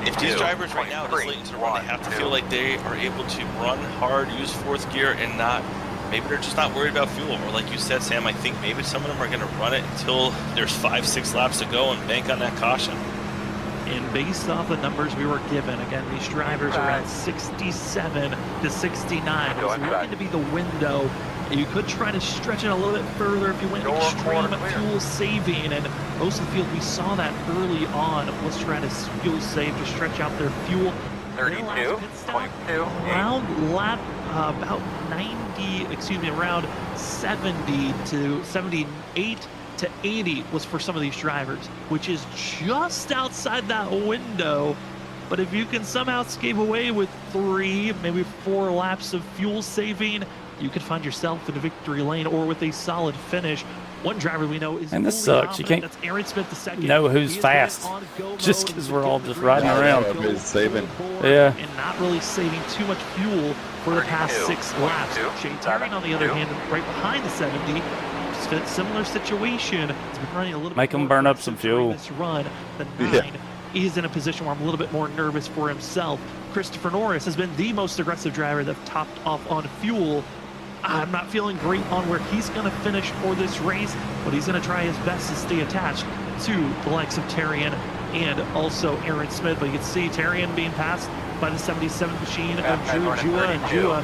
if these drivers right now, this late into the run, they have to feel like they are able to run hard, use 4th gear, and not, maybe they're just not worried about fuel. Or like you said, Sam, I think maybe some of them are going to run it until there's 5-6 laps to go and bank on that caution. And based off the numbers we were given, again, these drivers are at 67 to 69. It's looking to be the window. You could try to stretch it a little bit further if you went extreme fuel saving. And most of the field, we saw that early on. Let's try to fuel save to stretch out their fuel. 32.2. Around lap about 90, around 70 to 78 to 80 was for some of these drivers, which is just outside that window. But if you can somehow escape away with 3, maybe 4 laps of fuel saving, you could find yourself in a victory lane or with a solid finish. One driver we know is, and this sucks. You can't that's Aaron Smith, the second. Know who's fast just because we're all just riding around. Saving. Yeah. And not really saving too much fuel for the past 6 laps. Shane Terry, on the other hand, right behind the 70. Similar situation. It's been running a little Make bit him burn up some fuel. This run, the 9 is in a position where I'm a little bit more nervous for himself. Christopher Norris has been the most aggressive driver that topped off on fuel. I'm not feeling great on where he's going to finish for this race, but he's going to try his best to stay attached to the likes of Terrian and also Aaron Smith. But you can see Terrian being passed by the 77 machine of Jua, and Jua,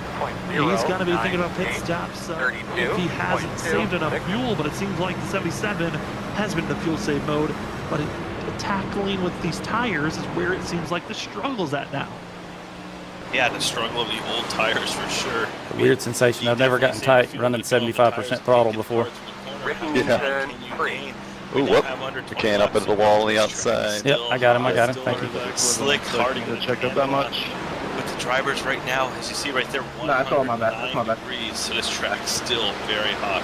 he's going to be thinking about pit stops if he hasn't saved enough fuel, but it seems like the 77 has been in the fuel save mode. But tackling with these tires is where it seems like the struggle's at now. Yeah, the struggle of the old tires for sure. A weird sensation. I've never gotten tight running 75% throttle before. Yeah. Ooh, whoop. The can up into the wall on the outside. Yep, I got him. Thank you. Slick, hard. Checked up that much? With the drivers right now, as you see right there, 109 degrees, so this track's still very hot.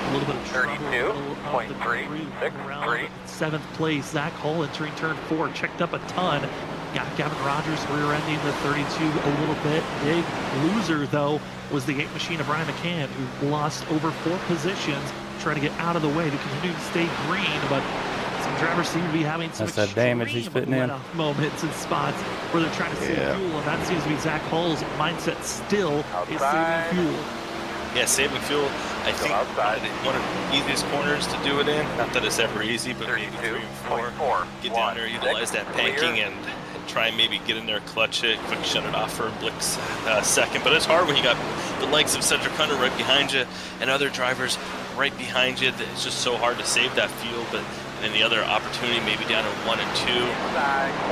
A little bit of trouble. 32.363. 7th place. Zach Hull entering turn 4, checked up a ton. Got Gavin Rogers rear-ending the 32 a little bit. Big loser, though, was the 8 machine of Brian McCann, who lost over 4 positions, trying to get out of the way to continue to stay green, but some drivers seem to be having some That's that damage he's putting in. Moments and spots where they're trying to save fuel, and that seems to be Zach Hall's mindset still, is saving fuel. Yeah, saving fuel. I think one of the easiest corners to do it in. Not that it's ever easy, but maybe 3 and 4. Get down there, utilize that banking, and try and maybe get in there, clutch it, quick shut it off for a blitz second. But it's hard when you got the likes of Cedric Hunter right behind you and other drivers right behind you. It's just so hard to save that fuel. But and then the other opportunity, maybe down to 1 and 2.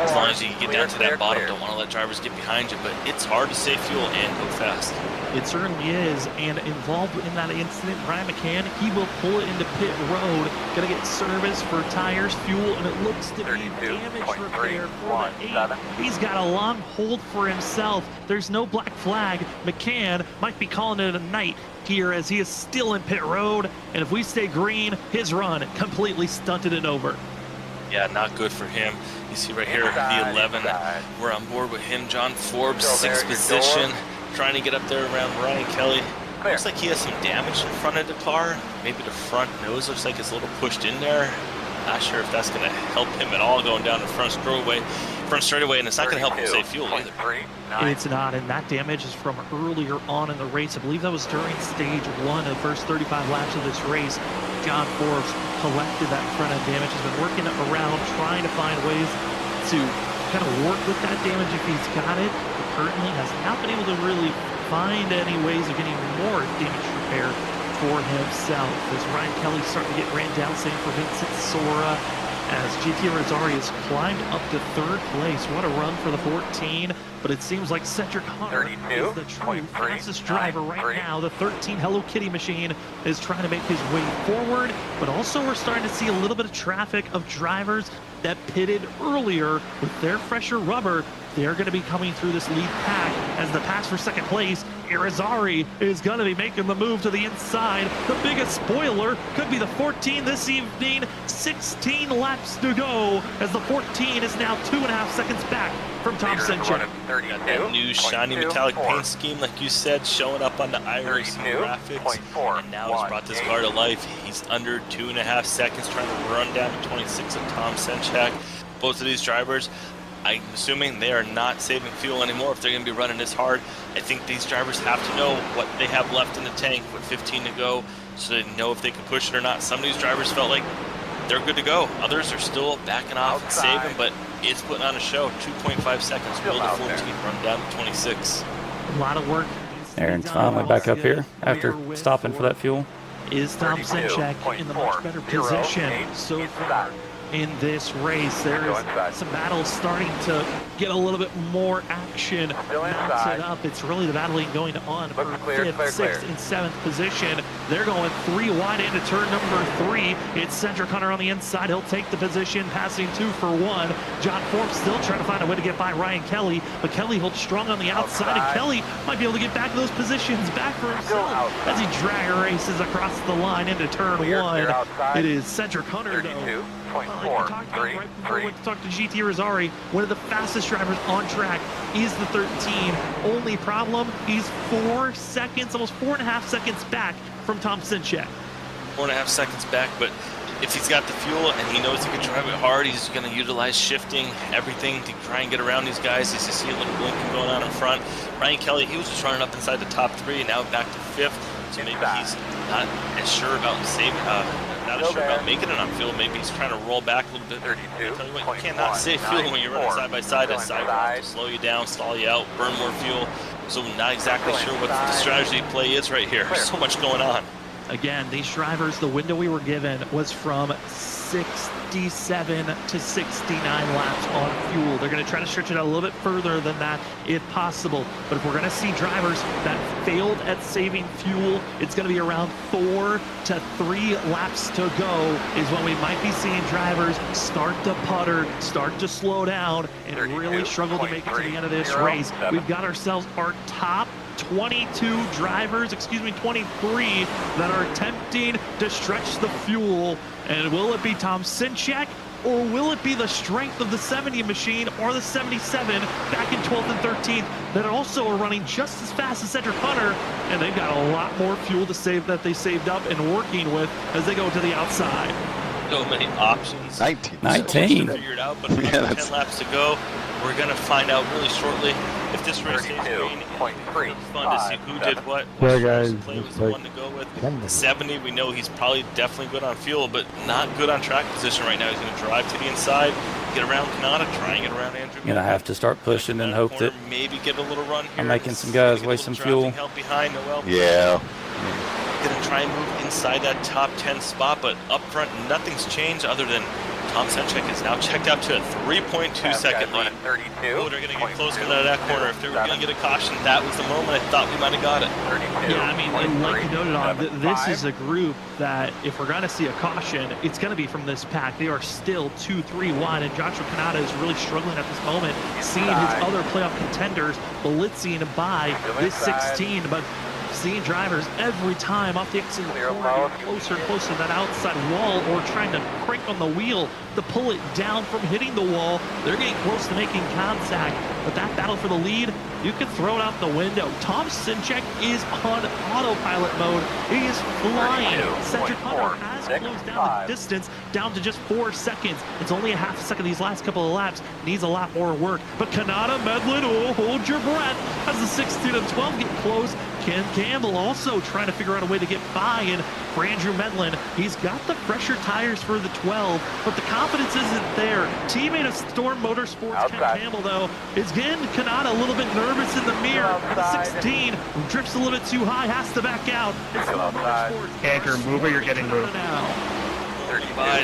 As long as you get down to that bottom, don't want to let drivers get behind you. But it's hard to save fuel and go fast. It certainly is, and involved in that incident, Brian McCann, he will pull it into pit road, gonna get service for tires, fuel, and it looks to be damage repair for the 8. He's got a long hold for himself. There's no black flag. McCann might be calling it a night here as he is still in pit road, and if we stay green, his run completely stunted and over. Yeah, not good for him. You see right here, the 11, we're on board with him. John Forbes, 6th position. Trying to get up there around Ryan Kelly. Looks like he has some damage in front of the car. Maybe the front nose looks like it's a little pushed in there. Not sure if that's going to help him at all going down the front straightaway, and it's not going to help him save fuel either. It's not, and that damage is from earlier on in the race. I believe that was during stage 1 of the first 35 laps of this race. John Forbes collected that front end damage, has been working around, trying to find ways to kind of work with that damage if he's got it. Currently has not been able to really find any ways of getting more damage repair for himself. As Ryan Kelly starting to get ran down, same for Vincent Sora, as GT Rosari has climbed up to 3rd place. What a run for the 14, but it seems like Cedric Hunter is the true fastest driver right now. The 13 Hello Kitty machine is trying to make his way forward, but also we're starting to see a little bit of traffic of drivers that pitted earlier with their fresher rubber. They're going to be coming through this lead pack as the pass for 2nd place. Irizarry is going to be making the move to the inside. The biggest spoiler could be the 14 this evening. 16 laps to go as the 14 is now 2.5 seconds back from Tom Senchuk. Got that new shiny metallic paint scheme, like you said, showing up on the iRacing graphics. And now he's brought this car to life. He's under 2.5 seconds trying to run down to 26 of Tom Senchuk. Both of these drivers, I'm assuming they are not saving fuel anymore if they're going to be running this hard. I think these drivers have to know what they have left in the tank with 15 to go so they know if they can push it or not. Some of these drivers felt like they're good to go. Others are still backing off and saving, but it's putting on a show. 2.5 seconds. Will the 14 run down to 26? A lot of work. Aaron's finally back up here after stopping for that fuel. Is Tom Senchuk in the much better position so far in this race? There is some battles starting to get a little bit more action mounted up. It's really the battling going on for 5th, 6th, and 7th position. They're going 3 wide into turn number 3. It's Cedric Hunter on the inside. He'll take the position, passing 2 for 1. John Forbes still trying to find a way to get by Ryan Kelly, but Kelly holds strong on the outside, and Kelly might be able to get back to those positions, back for himself as he drag races across the line into turn 1. It is Cedric Hunter, though. Right before we went to talk to GT Rosari, one of the fastest drivers on track is the 13. Only problem, he's 4 seconds, almost 4.5 seconds back from Tom Senchuk. 4.5 seconds back, but if he's got the fuel and he knows he can drive it hard, he's going to utilize shifting, everything to try and get around these guys. As you see a little blinking going on in front. Ryan Kelly, he was just running up inside the top 3, and now back to 5th. So maybe he's not as sure about saving, not as sure about making it on fuel. Maybe he's trying to roll back a little bit. I tell you what, you cannot save fuel when you're running side by side. That side will slow you down, stall you out, burn more fuel. So not exactly sure what the strategy play is right here. So much going on. Again, these drivers, the window we were given was from 67 to 69 laps on fuel. They're going to try to stretch it out a little bit further than that if possible. But if we're going to see drivers that failed at saving fuel, it's going to be around 4 to 3 laps to go is when we might be seeing drivers start to putter, start to slow down, and really struggle to make it to the end of this race. We've got ourselves our top 22 drivers, 23, that are attempting to stretch the fuel. And will it be Tom Senchuk or will it be the strength of the 70 machine or the 77 back in 12th and 13th that also are running just as fast as Cedric Hunter, and they've got a lot more fuel to save that they saved up and working with as they go to the outside. So many options. 19. Figured out, but 10 laps to go. We're going to find out really shortly if this race stays green. It's fun to see who did what. Yeah, guys, Play was the one to go with. The 70, we know he's probably definitely good on fuel, but not good on track position right now. He's going to drive to the inside, get around Kanata, try and get around Andrew. Gonna have to start pushing and hope that maybe get a little run here. I'm making some guys waste some fuel. Help behind Noel. Yeah. Gonna try and move inside that top 10 spot, but up front, nothing's changed other than Tom Senchek is now checked out to a 3.2 second lead. Oh, they're gonna get closer to that corner. If they were gonna get a caution, that was the moment I thought we might have got it. Yeah, I mean, like you noted on, this is a group that if we're gonna see a caution, it's gonna be from this pack. They are still 2-3 wide, and Joshua Kanata is really struggling at this moment, seeing his other playoff contenders blitzing by this 16, but seeing drivers every time off the exit of the corner get closer and closer to that outside wall, or trying to crank on the wheel to pull it down from hitting the wall. They're getting close to making contact, but that battle for the lead, you can throw it out the window. Tom Senchek is on autopilot mode. He is flying. Cedric Hunter has closed down the distance down to just 4 seconds. It's only a half a second these last couple of laps. Needs a lot more work. But Kanata, Medlin, oh, hold your breath as the 16 and 12 get close. Ken Campbell also trying to figure out a way to get by, and for Andrew Medlin, he's got the fresher tires for the 12, but the confidence isn't there. Teammate of Storm Motorsports, Ken Campbell, though, is getting Kanata a little bit nervous in the mirror. The 16 drifts a little bit too high, has to back out. It's Storm Motorsports. Anchor, move or you're getting moved.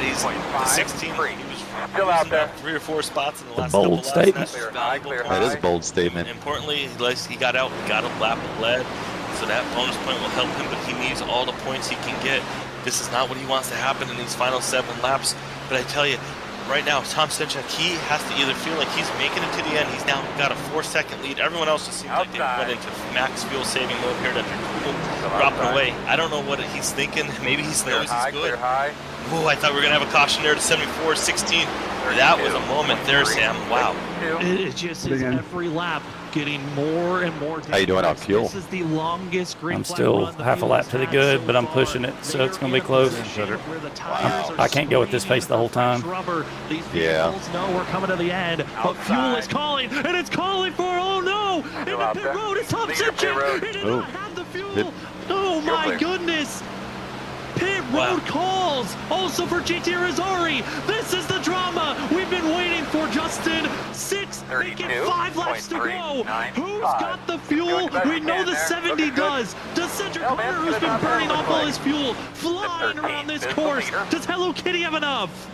He's the 16. He was still out there 3 or 4 spots in the last bold couple statement. That is a bold statement. Importantly, he got out, got a lap led, so that bonus point will help him, but he needs all the points he can get. This is not what he wants to happen in these final 7 laps, but I tell you, right now, Tom Senchek, he has to either feel like he's making it to the end. He's now got a 4-second lead. Everyone else just seems like they went into max fuel saving mode here after dropping away. I don't know what he's thinking. Maybe he knows he's good. Oh, I thought we were going to have a caution there to 74-16. That was a moment there, Sam. Wow. It just is every lap getting more and more dangerous. How you doing on fuel? This is the longest green I'm still half a lap to the good, but I'm pushing it, so it's going to be close. I can't go at this pace the whole time. Yeah. No, we're coming to the end, but fuel is calling, and it's calling for, oh no! In the pit road, it's Tom Senchek! He did not have the fuel! Oh my goodness! Pit road calls also for GT Rizzari. This is the drama we've been waiting for, Justin. 6, making 5 laps to go. Who's got the fuel? We know the 70 does. Does Cedric Hunter, who's been burning off all his fuel, flying around this course? Does Hello Kitty have enough?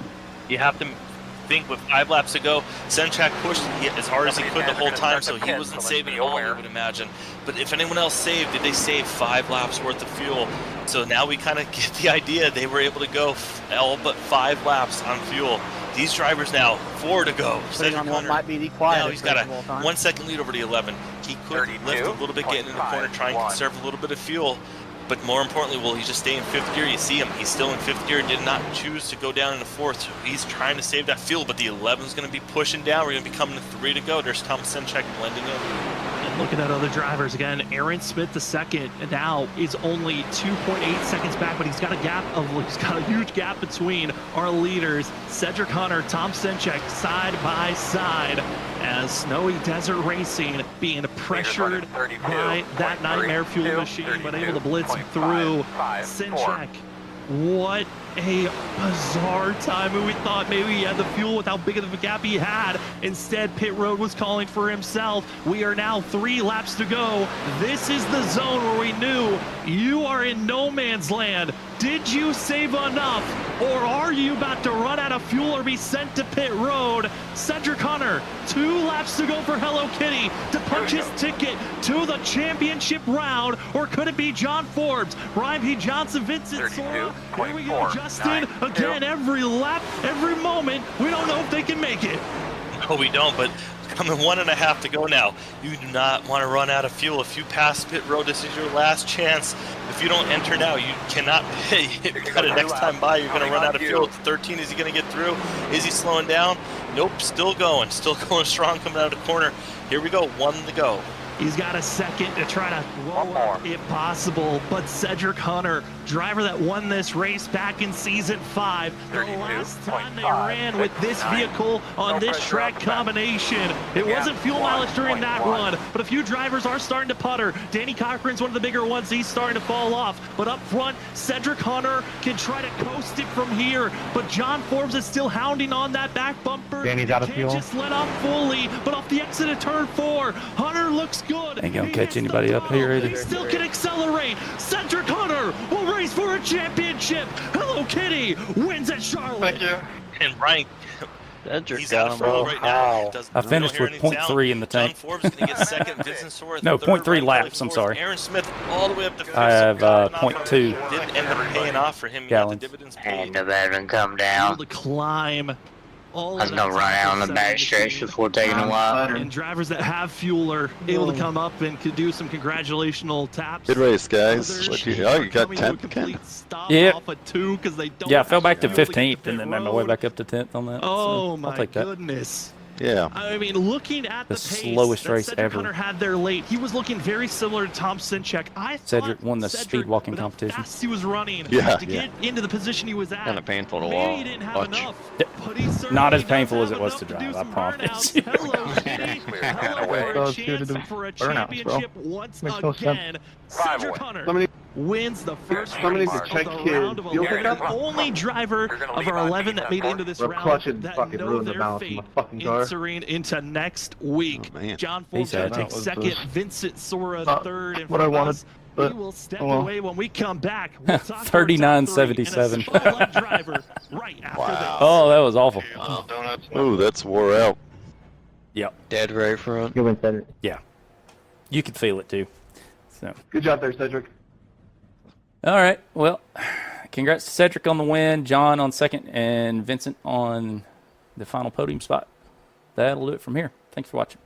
You have to think with 5 laps to go, Senchek pushed as hard as he could the whole time, so he wasn't saving at all, I would imagine. But if anyone else saved, did they save 5 laps worth of fuel? So now we kind of get the idea. They were able to go all but 5 laps on fuel. These drivers now, 4 to go. Cedric Hunter, might be the quietest now he's got a 1 second lead over the 11. He could lift a little bit, getting in the corner, try and conserve a little bit of fuel. But more importantly, will he just stay in 5th gear? You see him, he's still in 5th gear, did not choose to go down into 4th. So he's trying to save that fuel, but the 11 is going to be pushing down. We're going to be coming to 3 to go. There's Tom Senchek blending in. And looking at other drivers again, Aaron Smith the second now is only 2.8 seconds back, but he's got a huge gap between our leaders. Cedric Hunter, Tom Senchek, side by side, as Snowy Desert Racing being pressured by that nightmare fuel machine, but able to blitz through. Senchek, what a bizarre time. We thought maybe he had the fuel with how big of a gap he had. Instead, pit road was calling for himself. We are now 3 laps to go. This is the zone where we knew you are in no man's land. Did you save enough, or are you about to run out of fuel or be sent to pit road? Cedric Hunter, 2 laps to go for Hello Kitty to punch his ticket to the championship round, or could it be John Forbes, Ryan P. Johnson, Vincent Sora? Here we go, Justin. Again, every lap, every moment, we don't know if they can make it. No, we don't, but coming 1.5 to go now. You do not want to run out of fuel. If you pass pit road, this is your last chance. If you don't enter now, you cannot pay. Cut it next time by, you're going to run out of fuel. 13, is he going to get through? Is he slowing down? Nope, still going strong coming out of the corner. Here we go, 1 to go. He's got a second to try to roll up if possible, but Cedric Hunter, driver that won this race back in Season 5, the last time they ran with this vehicle on this track combination. It wasn't fuel mileage during that run, but a few drivers are starting to putter. Danny Cochran's one of the bigger ones. He's starting to fall off, but up front, Cedric Hunter can try to coast it from here, but John Forbes is still hounding on that back bumper. Danny's out of fuel. Just let up fully, but off the exit of turn 4, Hunter looks good. Ain't gonna catch anybody up here either. He still can accelerate. Cedric Hunter will race for a championship. Hello Kitty wins at Charlotte. Thank you. And Ryan, He's got him, bro. right now. I finished with 0.3 in the tank. John Forbes is going to get second. Vincent Sora No, third, 0.3 laps, I'm sorry. Aaron Smith all the way up to fifth. I have 0.2 Didn't end up paying off for him. gallons. The dividends And paid. the veteran come down. To climb. I was gonna run out on the back stretch before taking a while. And drivers that have fuel are able to come up and could do some congratulational taps. Good race, guys. You got 10th again? Yeah. Yeah, I fell back to 15th and then made my way back up to 10th on that. Oh so my I'll take that. goodness. Yeah. I mean, looking at The the pace slowest that race Cedric ever. Hunter had there late, he was looking very similar to Tom Sinchek. Cedric won the speed walking with how competition. fast he was running Yeah, to get into the position he was at. Kind of painful to Maybe he didn't have watch. enough, Yep. but he certainly Not as does painful as have it was enough to do drive, I some promise. burnouts. Hello, Kitty. Hello, for a Those two to chance do for a burnouts, bro. championship once Makes no sense. again. Cedric Hunter Somebody, wins the first somebody race to check of the his round of fuel 11. pickup. The only driver of our 11 that made it into this We're round clutching that fucking know ruined the their balance of fate my fucking car. entering into next week. Oh, man. John Forbes He's will take had it. second, Vincent Sora Not third, and what I for wanted, us, but we will step oh well. away when we come back. We'll talk 39.77. driver right after Wow. Oh, that was awful. Ooh, that's wore out. Yep. Dead right front. Good win, Cedric. Yeah. You could feel it too. So. Good job there, Cedric. All right. Well, congrats to Cedric on the win, John on second, and Vincent on the final podium spot. That'll do it from here. Thanks for watching.